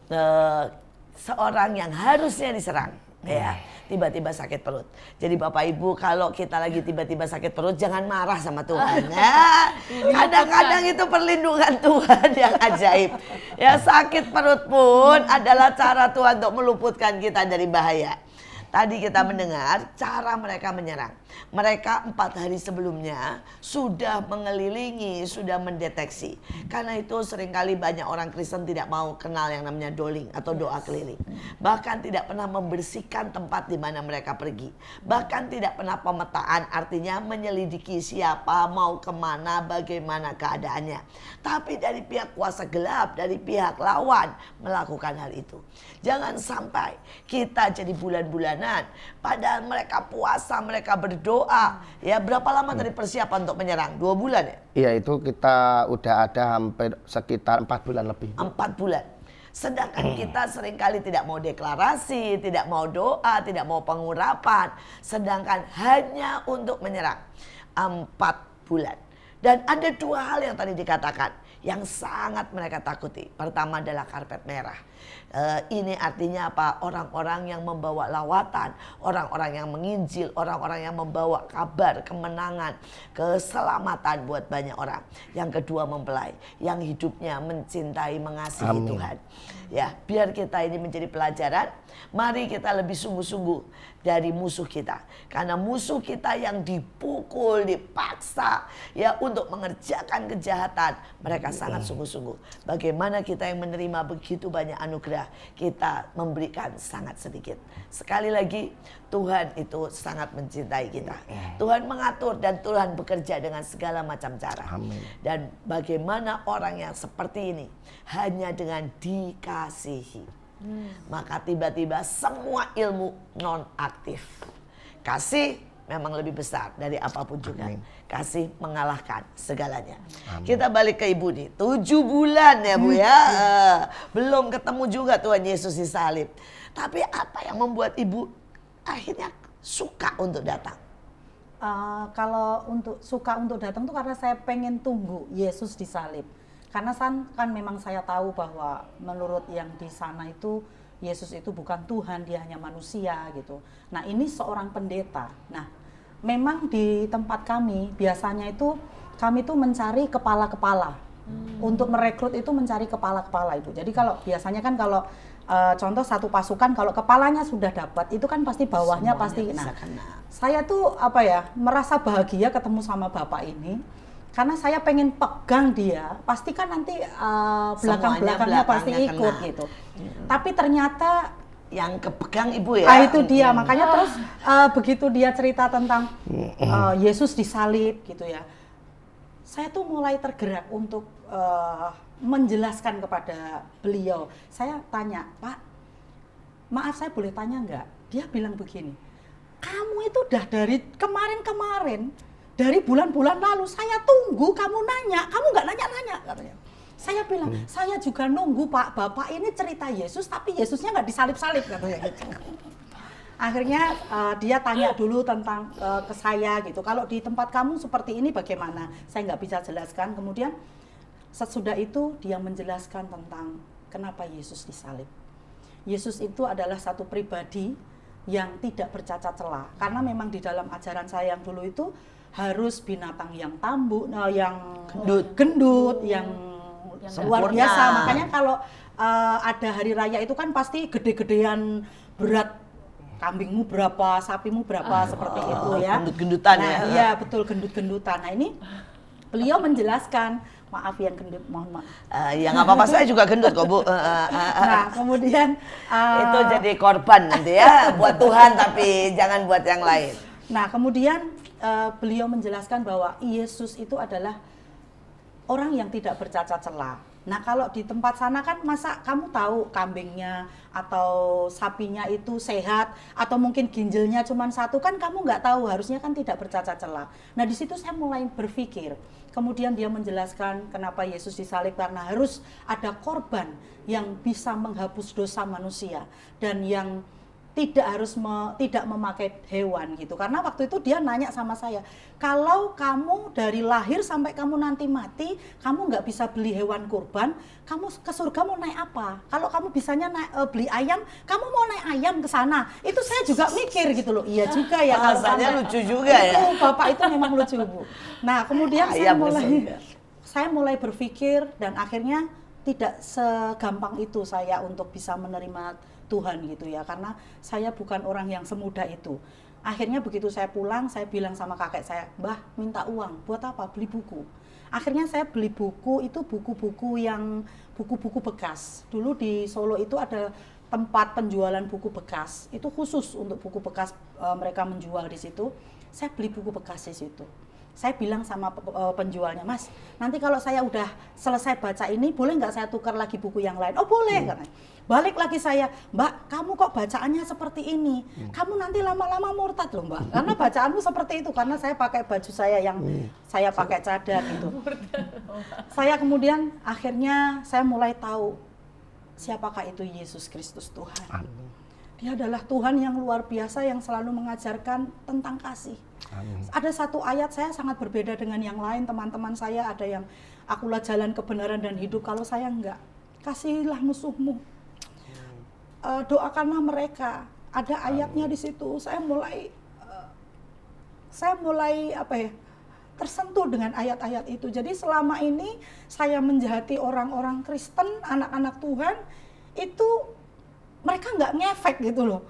seorang yang harusnya diserang, ya, tiba-tiba sakit perut. Jadi Bapak Ibu, kalau kita lagi tiba-tiba sakit perut, jangan marah sama Tuhan. Ya, kadang-kadang itu perlindungan Tuhan yang ajaib. Ya, sakit perut pun adalah cara Tuhan untuk meluputkan kita dari bahaya. Tadi kita mendengar cara mereka menyerang. Mereka 4 hari sebelumnya sudah mengelilingi, sudah mendeteksi. Karena itu seringkali banyak orang Kristen tidak mau kenal yang namanya doling atau doa keliling. Bahkan tidak pernah membersihkan tempat di mana mereka pergi. Bahkan tidak pernah pemetaan, artinya menyelidiki siapa, mau kemana, bagaimana keadaannya. Tapi dari pihak kuasa gelap, dari pihak lawan melakukan hal itu. Jangan sampai kita jadi bulan-bulanan, padahal mereka puasa, mereka berdoa. Ya, berapa lama tadi persiapan untuk menyerang? 2 bulan ya? Iya, itu kita udah ada hampir sekitar 4 bulan lebih. 4 bulan. Sedangkan kita seringkali tidak mau deklarasi, tidak mau doa, tidak mau pengurapan. Sedangkan hanya untuk menyerang 4 bulan. Dan ada 2 hal yang tadi dikatakan yang sangat mereka takuti. Pertama adalah karpet merah. Ini artinya apa? Orang-orang yang membawa lawatan, orang-orang yang menginjil, orang-orang yang membawa kabar kemenangan, keselamatan buat banyak orang. Yang kedua mempelai, yang hidupnya mencintai, mengasihi Amin. Tuhan. Ya, biar kita ini menjadi pelajaran. Mari kita lebih sungguh-sungguh dari musuh kita. Karena musuh kita yang dipukul, dipaksa ya untuk mengerjakan kejahatan, mereka sangat sungguh-sungguh. Bagaimana kita yang menerima begitu banyak anugerah, kita memberikan sangat sedikit. Sekali lagi, Tuhan itu sangat mencintai kita. Tuhan mengatur dan Tuhan bekerja dengan segala macam cara. Amin. Dan bagaimana orang yang seperti ini hanya dengan dikasihi. Maka tiba-tiba semua ilmu non-aktif. Kasih memang lebih besar dari apapun juga. Amin. Kasih mengalahkan segalanya. Amin. Kita balik ke ibu nih. 7 bulan ya Bu ya. Belum ketemu juga Tuhan Yesus disalib. Tapi apa yang membuat ibu akhirnya suka untuk datang? Kalau suka untuk datang tuh karena saya pengen tunggu Yesus disalib. Karena kan memang saya tahu bahwa menurut yang di sana itu Yesus itu bukan Tuhan, dia hanya manusia gitu. Nah, ini seorang pendeta. Nah, memang di tempat kami biasanya itu kami tuh mencari kepala-kepala. Untuk merekrut itu mencari kepala-kepala Ibu. Jadi kalau biasanya kan kalau contoh satu pasukan kalau kepalanya sudah dapat itu kan pasti bawahnya Semuanya pasti. bisa Nah, kena. saya tuh merasa bahagia ketemu sama Bapak ini. Karena saya pengen pegang dia, pasti kan nanti belakang-belakangnya pasti belakangnya ikut kena. gitu. Tapi ternyata Yang kepegang ibu ya. itu dia, makanya terus begitu dia cerita tentang Yesus disalib gitu ya. Saya tuh mulai tergerak untuk menjelaskan kepada beliau. Saya tanya, Pak, maaf saya boleh tanya nggak? Dia bilang begini, kamu itu udah dari kemarin-kemarin, dari bulan-bulan lalu saya tunggu kamu nanya, kamu nggak nanya-nanya katanya. Saya bilang, saya juga nunggu Pak, Bapak ini cerita Yesus tapi Yesusnya nggak disalib-salib katanya gitu. Akhirnya dia tanya dulu tentang ke saya gitu, kalau di tempat kamu seperti ini bagaimana? Saya nggak bisa jelaskan. Kemudian sesudah itu dia menjelaskan tentang kenapa Yesus disalib. Yesus itu adalah satu pribadi yang tidak bercacat celah. Karena memang di dalam ajaran saya yang dulu itu harus binatang yang yang gendut, yang luar sempurna. biasa. Makanya kalau ada hari raya itu kan pasti gede-gedean berat, kambingmu berapa, sapimu berapa, seperti itu ya. Gendut-gendutan nah, ya. Iya betul, gendut-gendutan. Nah ini beliau menjelaskan, maaf yang gendut, mohon maaf. Ya nggak apa-apa, saya juga gendut kok Bu. Nah kemudian Itu jadi korban nanti ya buat Tuhan, tapi jangan buat yang lain. Nah kemudian beliau menjelaskan bahwa Yesus itu adalah orang yang tidak bercacat celah. Nah kalau di tempat sana kan masa kamu tahu kambingnya atau sapinya itu sehat atau mungkin ginjalnya cuma satu, kan kamu nggak tahu, harusnya kan tidak bercacat celah. Nah di situ saya mulai berpikir. Kemudian dia menjelaskan kenapa Yesus disalib, karena harus ada korban yang bisa menghapus dosa manusia dan yang tidak memakai hewan gitu. Karena waktu itu dia nanya sama saya, kalau kamu dari lahir sampai kamu nanti mati, kamu nggak bisa beli hewan kurban, kamu ke surga mau naik apa? Kalau kamu bisanya beli ayam, kamu mau naik ayam ke sana? Itu saya juga mikir gitu loh. Iya juga ya. Bahasanya lucu juga ya. Bapak itu memang lucu Bu. Nah kemudian saya mulai berpikir dan akhirnya tidak segampang itu saya untuk bisa menerima Tuhan gitu ya, karena saya bukan orang yang semudah itu. Akhirnya begitu saya pulang, saya bilang sama kakek saya, "Mbah, minta uang, buat apa? Beli buku." Akhirnya saya beli buku, itu buku-buku bekas. Dulu di Solo itu ada tempat penjualan buku bekas, itu khusus untuk buku bekas, mereka menjual di situ. Saya beli buku bekas di situ. Saya bilang sama penjualnya, "Mas, nanti kalau saya udah selesai baca ini, boleh nggak saya tukar lagi buku yang lain?" "Oh boleh," katanya. Balik lagi saya, "Mbak, kamu kok bacaannya seperti ini? Kamu nanti lama-lama murtad loh, Mbak. Karena bacaanmu seperti itu." Karena saya pakai baju saya yang saya pakai cadar itu. Saya kemudian akhirnya saya mulai tahu siapakah itu Yesus Kristus Tuhan. Dia adalah Tuhan yang luar biasa yang selalu mengajarkan tentang kasih. Ada satu ayat saya sangat berbeda dengan yang lain, teman-teman saya ada yang akulah jalan kebenaran dan hidup, kalau saya enggak. Kasihilah musuhmu. Doakanlah mereka. Ada ayatnya di situ. Saya mulai tersentuh dengan ayat-ayat itu. Jadi selama ini saya menjahati orang-orang Kristen, anak-anak Tuhan, itu mereka nggak ngefek gitu loh.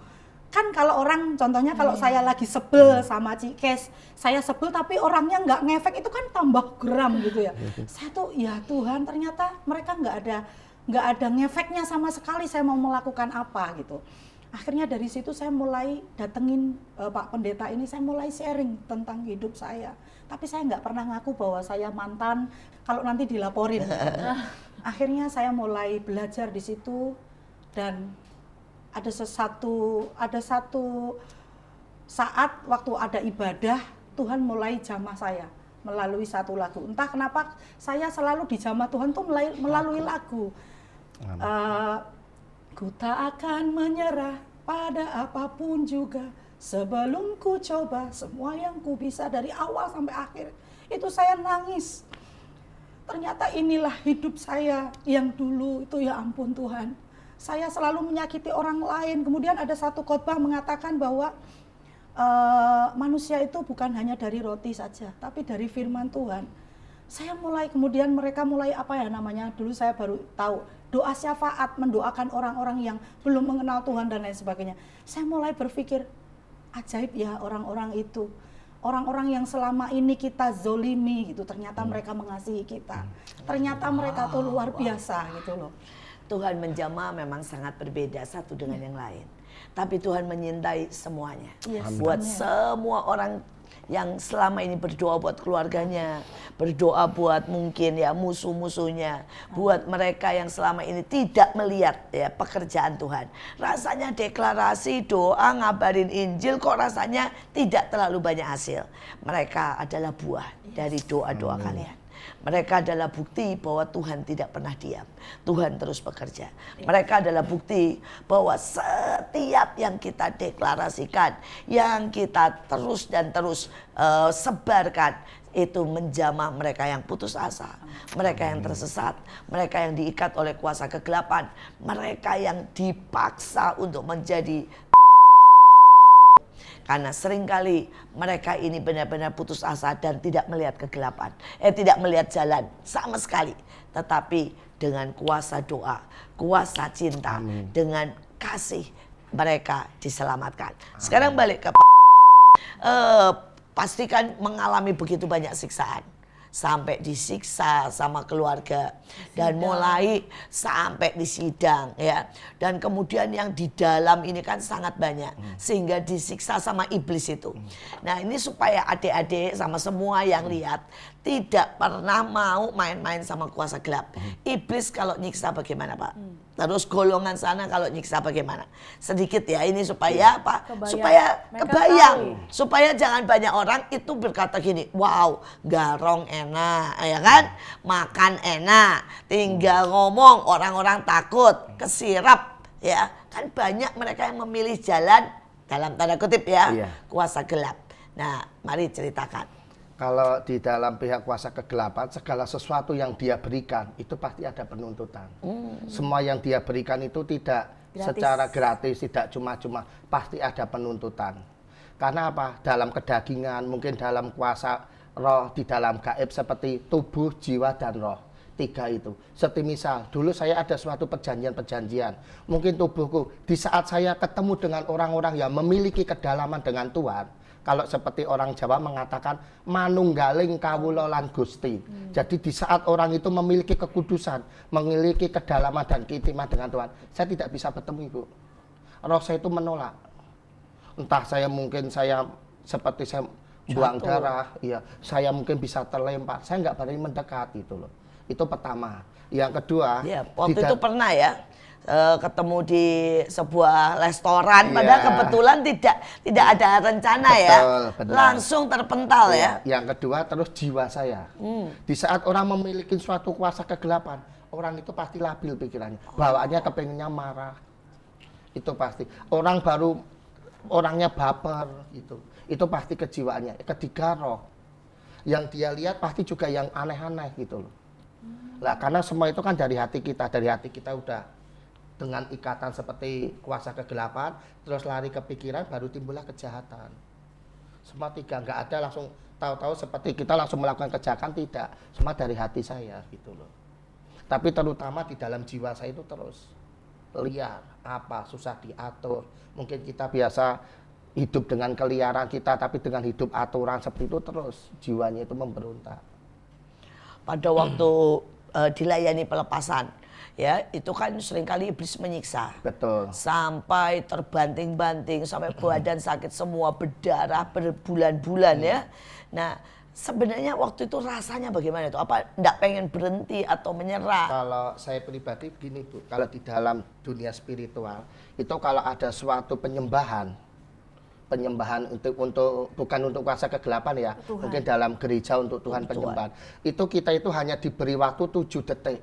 Kan kalau orang, contohnya kalau saya lagi sebel sama Cikes, saya sebel tapi orangnya nggak ngefek, itu kan tambah geram gitu ya. Saya tuh, ya Tuhan, ternyata mereka nggak ada ngefeknya sama sekali saya mau melakukan apa gitu. Akhirnya dari situ saya mulai datengin Pak Pendeta ini, saya mulai sharing tentang hidup saya. Tapi saya nggak pernah ngaku bahwa saya mantan, kalau nanti dilaporin. Akhirnya saya mulai belajar di situ, dan ada satu saat waktu ada ibadah, Tuhan mulai jamah saya melalui satu lagu. Entah kenapa saya selalu dijamah Tuhan tuh melalui lagu. Ku tak akan menyerah pada apapun juga, sebelum ku coba semua yang ku bisa, dari awal sampai akhir. Itu saya nangis. Ternyata inilah hidup saya yang dulu itu, ya ampun Tuhan. Saya selalu menyakiti orang lain. Kemudian ada satu khotbah mengatakan bahwa manusia itu bukan hanya dari roti saja, tapi dari firman Tuhan. Saya mulai, kemudian mereka mulai dulu saya baru tahu, doa syafaat, mendoakan orang-orang yang belum mengenal Tuhan dan lain sebagainya. Saya mulai berpikir, ajaib ya orang-orang itu. Orang-orang yang selama ini kita zolimi gitu, ternyata mereka mengasihi kita. Ternyata mereka tuh luar biasa gitu loh. Tuhan menjamah memang sangat berbeda satu dengan yang lain. Tapi Tuhan menyintai semuanya. Yes. Buat semua orang yang selama ini berdoa buat keluarganya, berdoa buat mungkin ya musuh-musuhnya, buat mereka yang selama ini tidak melihat ya pekerjaan Tuhan. Rasanya deklarasi, doa, ngabarin Injil kok rasanya tidak terlalu banyak hasil. Mereka adalah buah dari doa-doa kalian. Mereka adalah bukti bahwa Tuhan tidak pernah diam. Tuhan terus bekerja. Mereka adalah bukti bahwa setiap yang kita deklarasikan, yang kita terus dan terus sebarkan, itu menjamah mereka yang putus asa, mereka yang tersesat, mereka yang diikat oleh kuasa kegelapan, mereka yang dipaksa untuk menjadi. Karena seringkali mereka ini benar-benar putus asa dan tidak melihat kegelapan. Tidak melihat jalan sama sekali. Tetapi dengan kuasa doa, kuasa cinta, dengan kasih mereka diselamatkan. Sekarang balik ke pastikan mengalami begitu banyak siksaan. Sampai disiksa sama keluarga dan mulai sampai di sidang ya, dan kemudian yang di dalam ini kan sangat banyak sehingga disiksa sama iblis itu. Nah ini supaya adik-adik sama semua yang lihat tidak pernah mau main-main sama kuasa gelap. Iblis kalau nyiksa bagaimana Pak? Terus golongan sana kalau nyiksa bagaimana? Sedikit ya ini supaya apa? Supaya kebayang, supaya jangan banyak orang itu berkata gini, wow garong enak ya kan, makan enak, tinggal ngomong orang-orang takut, kesirap ya kan. Banyak mereka yang memilih jalan dalam tanda kutip ya, kuasa gelap. Nah mari ceritakan. Kalau di dalam pihak kuasa kegelapan, segala sesuatu yang dia berikan itu pasti ada penuntutan. Semua yang dia berikan itu tidak secara gratis, tidak cuma-cuma, pasti ada penuntutan. Karena apa? Dalam kedagingan, mungkin dalam kuasa roh, di dalam gaib seperti tubuh, jiwa, dan roh. 3 itu. Seperti misal, dulu saya ada suatu perjanjian-perjanjian. Mungkin tubuhku, di saat saya ketemu dengan orang-orang yang memiliki kedalaman dengan Tuhan, kalau seperti orang Jawa mengatakan, manunggaling kawula lan Gusti. Jadi di saat orang itu memiliki kekudusan, memiliki kedalaman dan keintiman dengan Tuhan, saya tidak bisa bertemu Ibu. Roh saya itu menolak. Entah saya seperti saya buang darah, ya, saya mungkin bisa terlempar, saya nggak berani mendekat itu loh. Itu pertama. Yang kedua, ya, waktu itu pernah ya ketemu di sebuah restoran, padahal kebetulan tidak ada rencana. Betul, ya, benar. langsung terpental ya. Yang kedua terus jiwa saya. Di saat orang memiliki suatu kuasa kegelapan, orang itu pasti labil pikirannya, bawaannya kepengennya marah. Itu pasti. Orangnya baper gitu. Itu pasti kejiwaannya. Ketiga roh. Yang dia lihat pasti juga yang aneh-aneh gitu loh. Lah karena semua itu kan dari hati kita udah dengan ikatan seperti kuasa kegelapan, terus lari ke pikiran, baru timbullah kejahatan. Semua 3 nggak ada langsung tahu-tahu seperti kita langsung melakukan kejahatan, tidak. Semua dari hati saya gitu loh. Tapi terutama di dalam jiwa saya itu terus liar, susah diatur. Mungkin kita biasa hidup dengan keliaran kita, tapi dengan hidup aturan seperti itu terus jiwanya itu memberontak. Pada waktu dilayani pelepasan, ya itu kan seringkali iblis menyiksa. Betul. Sampai terbanting-banting, sampai badan sakit semua, berdarah berbulan-bulan ya. Nah, sebenarnya waktu itu rasanya bagaimana itu? Apa enggak pengen berhenti atau menyerah? Kalau saya pribadi begini Bu, kalau di dalam dunia spiritual itu kalau ada suatu penyembahan untuk bukan untuk kuasa kegelapan ya, Tuhan. mungkin dalam gereja untuk Tuhan penyembahan. Itu kita itu hanya diberi waktu 7 detik.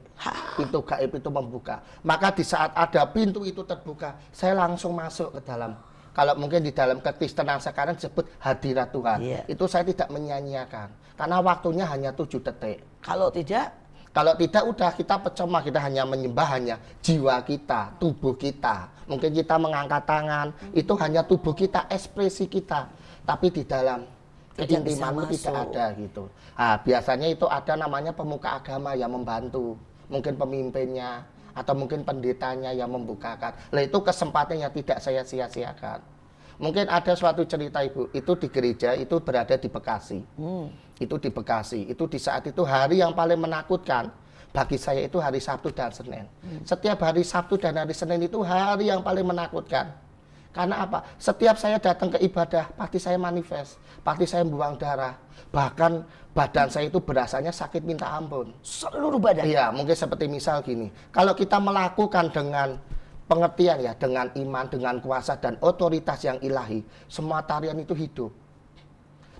Pintu gaib itu membuka. Maka di saat ada pintu itu terbuka, saya langsung masuk ke dalam. Kalau mungkin di dalam kekristenan sekarang disebut hadirat Tuhan. Itu saya tidak menyanyiakan. Karena waktunya hanya 7 detik. Kalau tidak, udah kita pecemah, kita hanya menyembah hanya jiwa kita, tubuh kita. Mungkin kita mengangkat tangan, itu hanya tubuh kita, ekspresi kita. Tapi di dalam keintimanmu tidak ada gitu. Nah, biasanya itu ada namanya pemuka agama yang membantu. Mungkin pemimpinnya, atau mungkin pendetanya yang membukakan. Lah itu kesempatannya tidak saya sia-siakan. Mungkin ada suatu cerita Ibu, itu di gereja, itu berada di Bekasi. Itu di Bekasi, itu di saat itu hari yang paling menakutkan bagi saya itu hari Sabtu dan Senin. Setiap hari Sabtu dan hari Senin itu hari yang paling menakutkan. Karena apa? Setiap saya datang ke ibadah, pasti saya manifest, pasti saya buang darah. Bahkan badan saya itu berasanya sakit minta ampun. seluruh badan. Iya, mungkin seperti misal gini, kalau kita melakukan dengan pengertian ya, dengan iman, dengan kuasa dan otoritas yang ilahi, semua tarian itu hidup.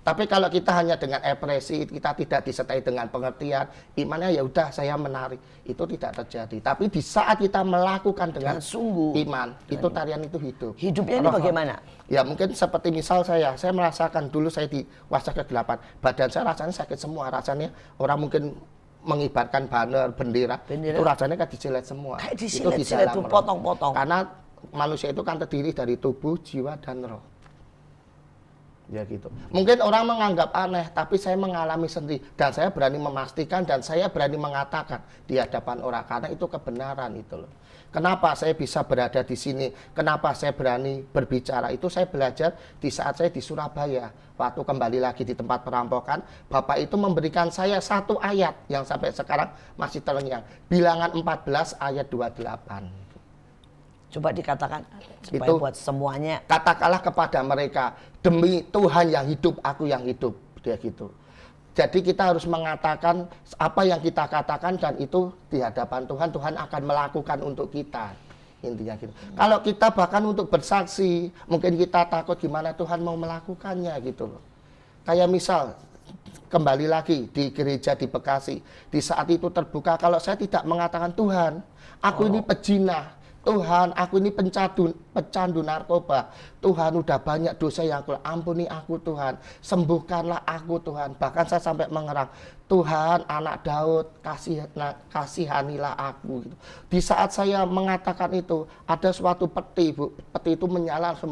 Tapi kalau kita hanya dengan ekspresi, kita tidak disertai dengan pengertian, imannya ya udah saya menari, itu tidak terjadi. Tapi di saat kita melakukan dengan sungguh iman, itu tarian itu hidup. Hidupnya ini bagaimana? Ya mungkin seperti misal saya merasakan dulu saya di kuasa kegelapan, badan saya rasanya sakit semua, rasanya orang mungkin mengibarkan banner, bendera, itu rasanya kayak disilet semua. Kayak Itu di disilet, dalam roh. potong-potong. Karena manusia itu kan terdiri dari tubuh, jiwa, dan roh. Ya gitu. Mungkin orang menganggap aneh, tapi saya mengalami sendiri. Dan saya berani memastikan dan saya berani mengatakan di hadapan orang. Karena itu kebenaran itu loh. Kenapa saya bisa berada di sini? Kenapa saya berani berbicara? Itu saya belajar di saat saya di Surabaya. Waktu kembali lagi di tempat perampokan, Bapak itu memberikan saya satu ayat yang sampai sekarang masih terngiang. Bilangan 14 ayat 28. Coba dikatakan supaya Itu buat semuanya. Katakanlah kepada mereka, demi Tuhan yang hidup, aku yang hidup. Dia gitu. Jadi kita harus mengatakan apa yang kita katakan dan itu di hadapan Tuhan, Tuhan akan melakukan untuk kita. Intinya gitu. Kalau kita bahkan untuk bersaksi, mungkin kita takut gimana Tuhan mau melakukannya gitu loh. Kayak misal, kembali lagi di gereja di Bekasi, di saat itu terbuka, kalau saya tidak mengatakan Tuhan, aku ini pejinah, Tuhan, aku ini pecandu narkoba. Tuhan, udah banyak dosa yang aku, ampuni aku Tuhan. Sembuhkanlah aku Tuhan. Bahkan saya sampai mengerang, Tuhan, anak Daud, kasihanilah aku. Gitu. Di saat saya mengatakan itu, ada suatu peti, Bu. Peti itu menyala langsung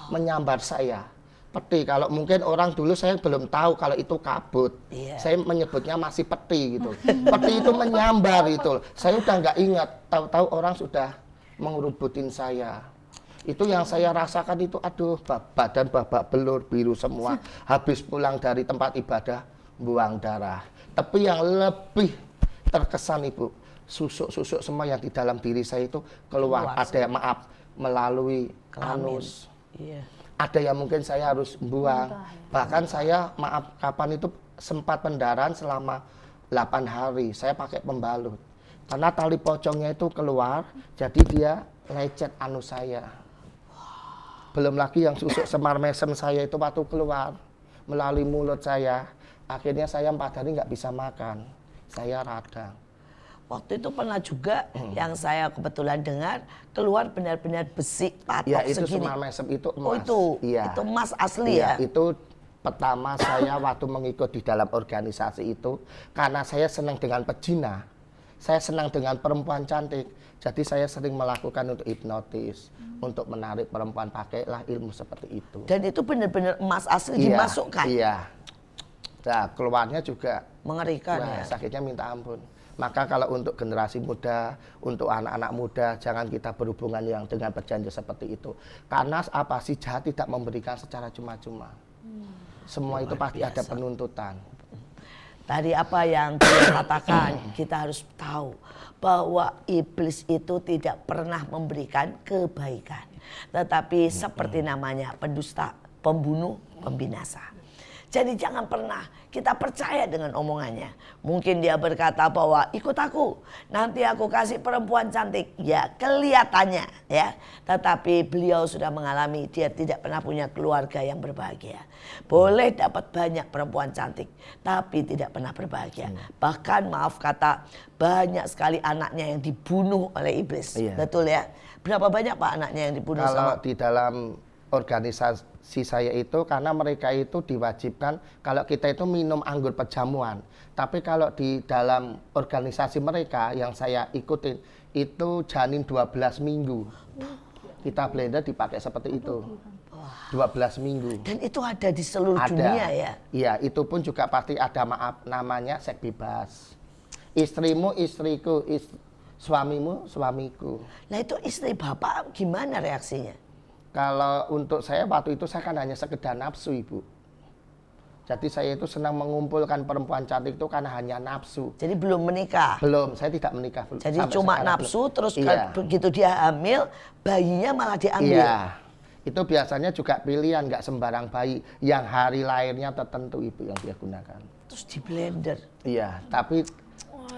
menyambar saya. Peti, kalau mungkin orang dulu saya belum tahu kalau itu kabut. Iya. Saya menyebutnya masih peti gitu. Peti itu menyambar itu. Saya udah nggak ingat, tahu-tahu orang sudah mengerubutin saya. Itu yang saya rasakan itu, aduh, badan babak belur, biru semua. Habis pulang dari tempat ibadah, buang darah. Tapi yang lebih terkesan Ibu, susuk-susuk semua yang di dalam diri saya itu keluar. Ada yang maaf, melalui anus. Iya. Ada yang mungkin saya harus buang. Bahkan saya maaf kapan itu sempat pendarahan selama 8 hari. Saya pakai pembalut. Karena tali pocongnya itu keluar, jadi dia lecet anus saya. Belum lagi yang susuk semar mesem saya itu waktu keluar melalui mulut saya. Akhirnya saya 4 hari nggak bisa makan. Saya radang. Waktu itu pernah juga yang saya kebetulan dengar keluar benar-benar besi patok Ya itu segini. semar mesem itu emas. Oh itu, Iya. itu emas asli Iya, ya? itu pertama saya waktu mengikut di dalam organisasi itu, karena saya senang dengan pejina, saya senang dengan perempuan cantik, jadi saya sering melakukan untuk hipnotis, untuk menarik perempuan, pakailah ilmu seperti itu. Dan itu benar-benar emas asli Iya, dimasukkan? Iya. Nah, keluarnya juga Mengerikan ya? sakitnya minta ampun. Maka kalau untuk generasi muda, untuk anak-anak muda, jangan kita berhubungan yang dengan perjanjian seperti itu. Karena apa, si jahat tidak memberikan secara cuma-cuma. Semua itu pasti ada penuntutan. Tadi apa yang kita katakan, kita harus tahu bahwa iblis itu tidak pernah memberikan kebaikan. Tetapi seperti namanya, pendusta, pembunuh, pembinasa. Jadi jangan pernah kita percaya dengan omongannya. Mungkin dia berkata bahwa ikut aku, nanti aku kasih perempuan cantik. Ya kelihatannya ya. Tetapi beliau sudah mengalami dia tidak pernah punya keluarga yang berbahagia. Boleh dapat banyak perempuan cantik, tapi tidak pernah berbahagia. Bahkan maaf kata banyak sekali anaknya yang dibunuh oleh iblis. Iya. Betul ya? Berapa banyak Pak anaknya yang dibunuh Kalau sama? di dalam organisasi saya itu, karena mereka itu diwajibkan kalau kita itu minum anggur pejamuan. Tapi kalau di dalam organisasi mereka yang saya ikutin itu janin 12 minggu. Kita blender dipakai seperti itu. 12 minggu. Dan itu ada di seluruh Ada. dunia ya? Iya, itu pun juga pasti ada maaf namanya seks bebas. Istrimu istriku, suamimu suamiku. Nah itu istri bapak gimana reaksinya? Kalau untuk saya waktu itu saya kan hanya sekedar nafsu Ibu. Jadi saya itu senang mengumpulkan perempuan cantik itu karena hanya nafsu. Jadi belum menikah? Belum, saya tidak menikah. Jadi Sampai cuma sekarang nafsu belum. terus Iya. begitu dia hamil, bayinya malah diambil? Iya. Itu biasanya juga pilihan, nggak sembarang bayi. Yang hari lahirnya tertentu Ibu yang dia gunakan. Terus di blender? Iya, tapi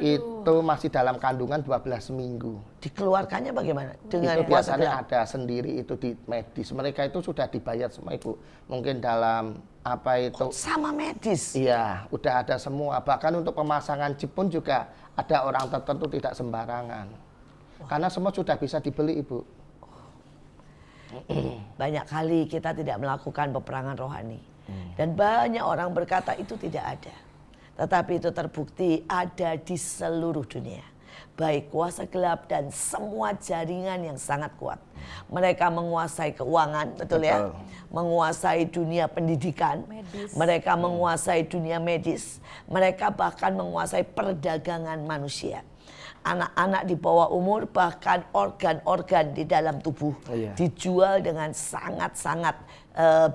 itu masih dalam kandungan 12 minggu. Dikeluarkannya bagaimana? Dengan Itu puasa biasanya gelap? ada sendiri itu di medis. Mereka itu sudah dibayar semua Ibu. Mungkin dalam apa itu? Sama medis? Iya, udah ada semua. Bahkan untuk pemasangan chip pun juga ada orang tertentu tidak sembarangan. Karena semua sudah bisa dibeli Ibu. Banyak kali kita tidak melakukan peperangan rohani. Dan banyak orang berkata itu tidak ada. Tetapi itu terbukti ada di seluruh dunia. Baik kuasa gelap dan semua jaringan yang sangat kuat. Mereka menguasai keuangan, betul ya? Menguasai dunia pendidikan. Medis. Mereka menguasai dunia medis. Mereka bahkan menguasai perdagangan manusia. Anak-anak di bawah umur bahkan organ-organ di dalam tubuh Iya. dijual dengan sangat-sangat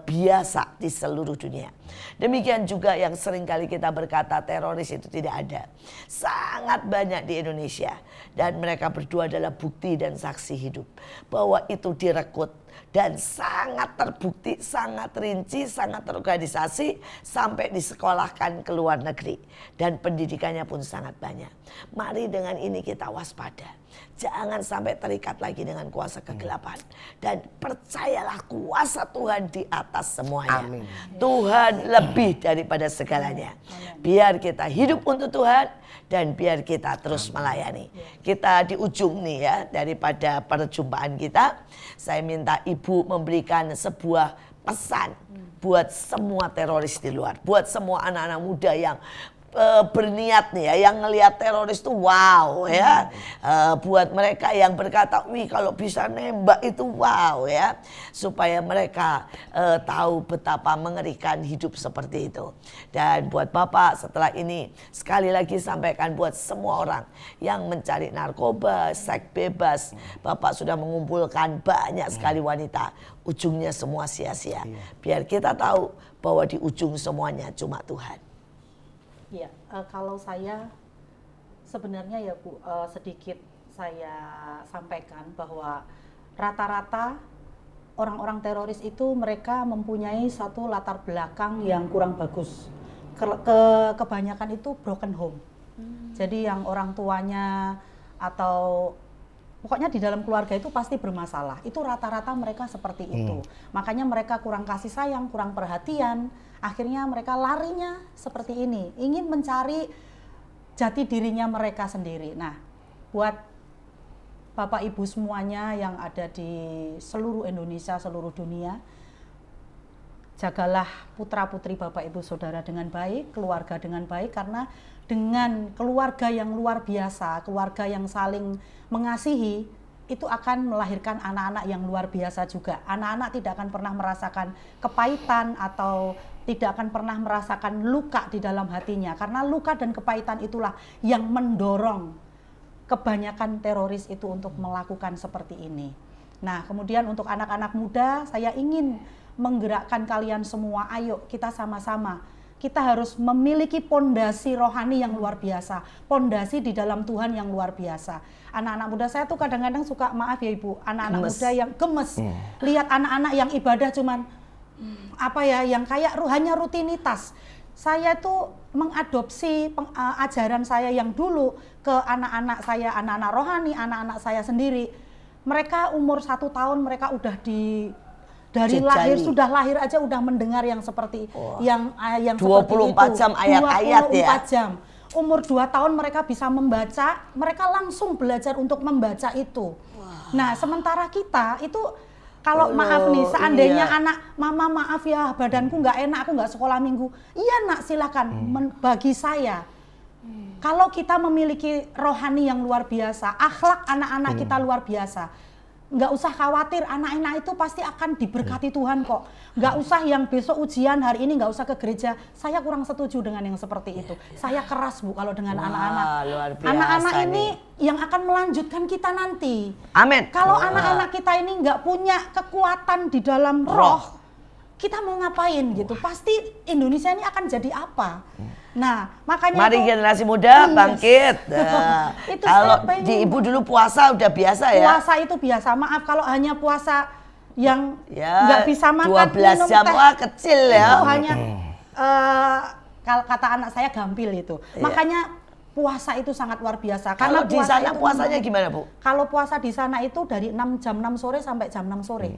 biasa di seluruh dunia. Demikian juga yang sering kali kita berkata teroris itu tidak ada. Sangat banyak di Indonesia. Dan mereka berdua adalah bukti dan saksi hidup. Bahwa itu direkrut. Dan sangat terbukti, sangat rinci, sangat terorganisasi. Sampai disekolahkan ke luar negeri. Dan pendidikannya pun sangat banyak. Mari dengan ini kita waspada. Jangan sampai terikat lagi dengan kuasa kegelapan. Dan percayalah kuasa Tuhan di atas semuanya. Amin. Tuhan lebih daripada segalanya. Biar kita hidup untuk Tuhan dan biar kita terus melayani. Kita di ujung nih ya daripada perjumpaan kita. Saya minta Ibu memberikan sebuah pesan buat semua teroris di luar. Buat semua anak-anak muda yang berniat nih ya, yang ngelihat teroris tuh wow ya. Buat mereka yang berkata, wih kalau bisa nembak itu wow ya. Supaya mereka tahu betapa mengerikan hidup seperti itu. Dan buat Bapak setelah ini sekali lagi sampaikan buat semua orang yang mencari narkoba, seks bebas, Bapak sudah mengumpulkan banyak sekali wanita. Ujungnya semua sia-sia. Biar kita tahu bahwa di ujung semuanya cuma Tuhan. Ya, kalau saya sebenarnya ya Bu, sedikit saya sampaikan bahwa rata-rata orang-orang teroris itu mereka mempunyai satu latar belakang yang kurang bagus. Kebanyakan itu broken home. Jadi yang orang tuanya atau pokoknya di dalam keluarga itu pasti bermasalah. Itu rata-rata mereka seperti itu. Makanya mereka kurang kasih sayang, kurang perhatian. Akhirnya mereka larinya seperti ini. Ingin mencari jati dirinya mereka sendiri. Nah, buat Bapak Ibu semuanya yang ada di seluruh Indonesia, seluruh dunia, jagalah putra-putri Bapak Ibu Saudara dengan baik, keluarga dengan baik, karena dengan keluarga yang luar biasa, keluarga yang saling mengasihi, itu akan melahirkan anak-anak yang luar biasa juga. Anak-anak tidak akan pernah merasakan kepahitan atau tidak akan pernah merasakan luka di dalam hatinya. Karena luka dan kepahitan itulah yang mendorong kebanyakan teroris itu untuk melakukan seperti ini. Nah, kemudian untuk anak-anak muda, saya ingin menggerakkan kalian semua, ayo kita sama-sama. Kita harus memiliki pondasi rohani yang luar biasa, pondasi di dalam Tuhan yang luar biasa. Anak-anak muda saya tuh kadang-kadang suka, maaf ya Ibu, anak-anak muda yang gemes. Lihat anak-anak yang ibadah cuman apa ya, yang kayak hanya rutinitas. Saya tuh mengadopsi ajaran saya yang dulu ke anak-anak saya, anak-anak rohani, anak-anak saya sendiri. Mereka umur 1 tahun mereka udah dari lahir, sudah lahir aja udah mendengar yang seperti yang 24 jam ayat-ayat ya. 24 jam. Umur 2 tahun mereka bisa membaca, mereka langsung belajar untuk membaca itu. Nah, sementara kita itu kalau maaf nih, seandainya anak, mama maaf ya badanku nggak enak, aku nggak sekolah minggu. Iya nak, silakan. Bagi saya, kalau kita memiliki rohani yang luar biasa, akhlak anak-anak kita luar biasa, nggak usah khawatir, anak-anak itu pasti akan diberkati Tuhan kok. Nggak usah yang besok ujian, hari ini nggak usah ke gereja. Saya kurang setuju dengan yang seperti itu. Saya keras Bu kalau dengan anak-anak. Anak-anak ini yang akan melanjutkan kita nanti. Amin. Kalau anak-anak kita ini nggak punya kekuatan di dalam roh, kita mau ngapain gitu? Pasti Indonesia ini akan jadi apa? Nah, makanya mari generasi muda bangkit. Itu kalau di Ibu dulu puasa udah biasa ya. Puasa itu biasa. Maaf kalau hanya puasa yang nggak bisa makan 12 jam kecil ya. Itu hanya kalau kata anak saya gampil itu. Makanya puasa itu sangat luar biasa. Kalau Karena di sana puasanya gimana Bu? Kalau puasa di sana itu dari jam 6 sore sampai jam 6 sore.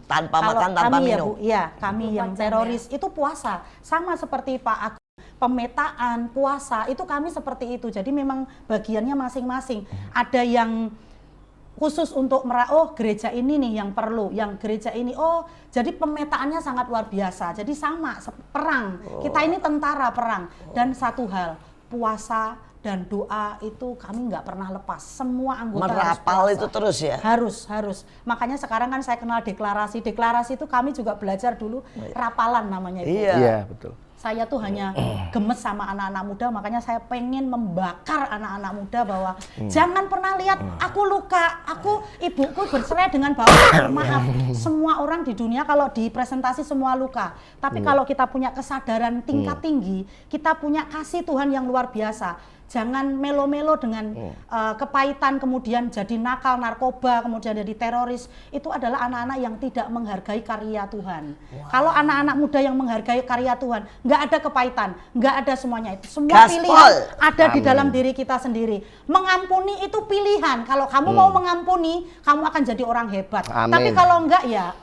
Tanpa makan, tanpa kami minum. Ya, Bu, kami yang teroris itu puasa. Sama seperti Pak Agus. Pemetaan, puasa, itu kami seperti itu. Jadi memang bagiannya masing-masing. Ada yang khusus untuk gereja ini nih yang perlu, yang gereja ini, jadi pemetaannya sangat luar biasa. Jadi sama, perang. Kita ini tentara perang. Dan satu hal, puasa dan doa itu kami nggak pernah lepas. Semua anggota merapal harus itu terus ya? Harus. Makanya sekarang kan saya kenal deklarasi. Deklarasi itu kami juga belajar dulu, rapalan namanya itu. Iya, betul. Saya tuh hanya gemes sama anak-anak muda, makanya saya pengen membakar anak-anak muda bahwa jangan pernah lihat aku luka, ibuku bercerai dengan bapak. Maaf, semua orang di dunia kalau dipresentasi semua luka. Tapi kalau kita punya kesadaran tingkat tinggi, kita punya kasih Tuhan yang luar biasa. Jangan melo-melo dengan kepahitan, kemudian jadi nakal, narkoba, kemudian jadi teroris. Itu adalah anak-anak yang tidak menghargai karya Tuhan. Kalau anak-anak muda yang menghargai karya Tuhan, nggak ada kepahitan, nggak ada semuanya itu. Semua pilihan ada di dalam diri kita sendiri. Mengampuni itu pilihan. Kalau kamu mau mengampuni, kamu akan jadi orang hebat. Amin. Tapi kalau enggak ya,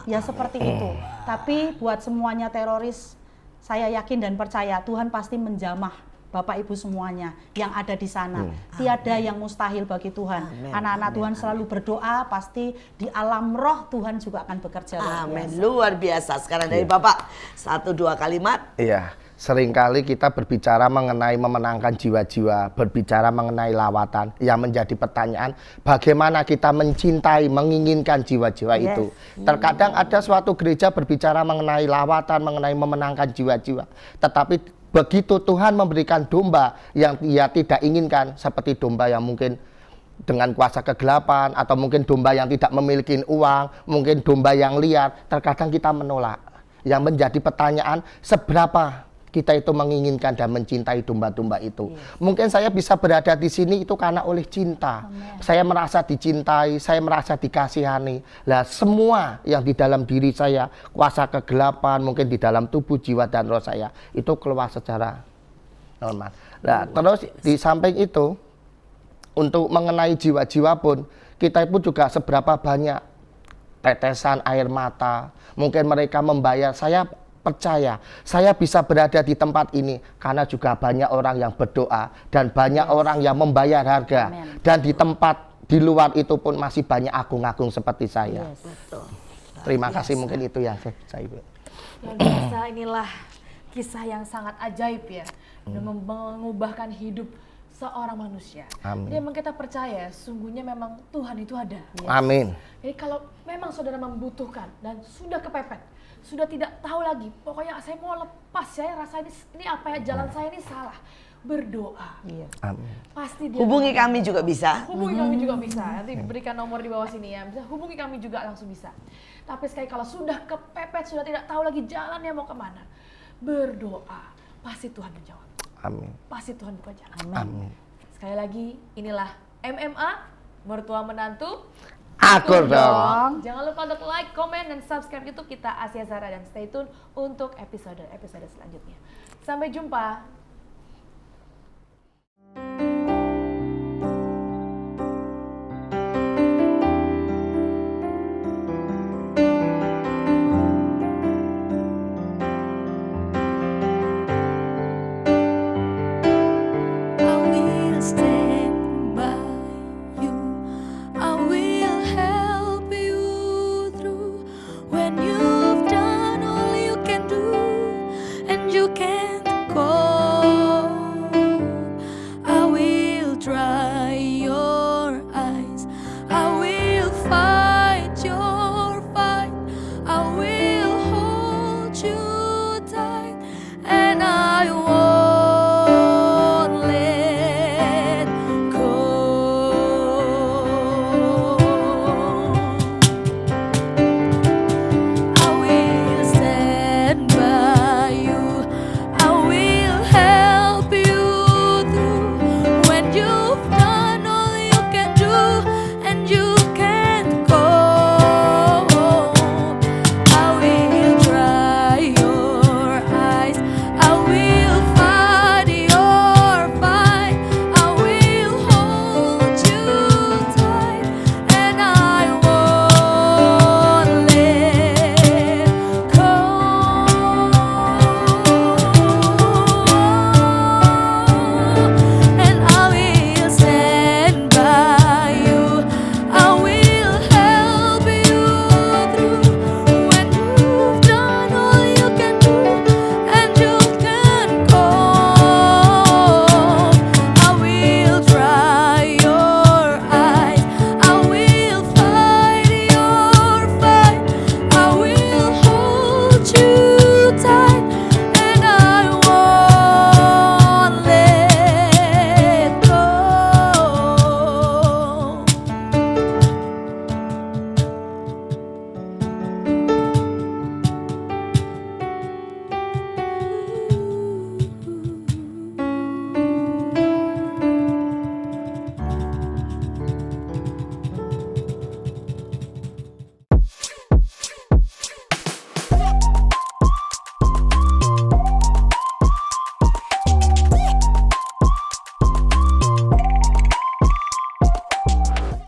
ya seperti itu. Tapi buat semuanya teroris, saya yakin dan percaya Tuhan pasti menjamah Bapak Ibu semuanya yang ada di sana. Tiada yang mustahil bagi Tuhan. Anak-anak Tuhan selalu berdoa, pasti di alam roh Tuhan juga akan bekerja. Amin. Luar biasa. Sekarang dari Bapak 1-2 kalimat. Iya, Seringkali kita berbicara mengenai memenangkan jiwa-jiwa, berbicara mengenai lawatan, yang menjadi pertanyaan bagaimana kita mencintai, menginginkan jiwa-jiwa itu. Terkadang ada suatu gereja berbicara mengenai lawatan, mengenai memenangkan jiwa-jiwa, tetapi begitu Tuhan memberikan domba yang ia tidak inginkan, seperti domba yang mungkin dengan kuasa kegelapan, atau mungkin domba yang tidak memiliki uang, mungkin domba yang liar, terkadang kita menolak. Yang menjadi pertanyaan, seberapa kita itu menginginkan dan mencintai domba-domba itu. Mungkin saya bisa berada di sini itu karena oleh cinta. Saya merasa dicintai, saya merasa dikasihani. Lah semua yang di dalam diri saya, kuasa kegelapan, mungkin di dalam tubuh, jiwa, dan roh saya, itu keluar secara normal. Nah, terus di samping itu, untuk mengenai jiwa-jiwa pun, kita pun juga seberapa banyak tetesan air mata. Mungkin mereka membayar, saya percaya, saya bisa berada di tempat ini karena juga banyak orang yang berdoa dan banyak orang yang membayar harga. Dan di tempat di luar itu pun masih banyak agung-agung seperti saya. Terima kasih, mungkin itu yang saya Luar biasa, inilah kisah yang sangat ajaib ya, dan mengubahkan hidup seorang manusia. Amin. Jadi memang kita percaya, sungguhnya memang Tuhan itu ada. Amin. Jadi kalau memang saudara membutuhkan dan sudah kepepet, sudah tidak tahu lagi, pokoknya saya mau lepas, saya rasa ini apa ya, jalan saya ini salah, berdoa. Amin. Pasti dia Hubungi kami juga bisa. Hubungi kami juga bisa. Nanti diberikan nomor di bawah sini ya. Bisa hubungi kami juga, langsung bisa. Tapi sekali kalau sudah kepepet, sudah tidak tahu lagi jalannya mau kemana, berdoa. Pasti Tuhan menjawab. Amin. Pasti Tuhan buka jalan. Amin. Sekali lagi, inilah MMA, mertua menantu. Akur Akur dong. Jangan lupa untuk like, komen, dan subscribe YouTube kita Asia Zara, dan stay tune untuk episode selanjutnya. Sampai jumpa.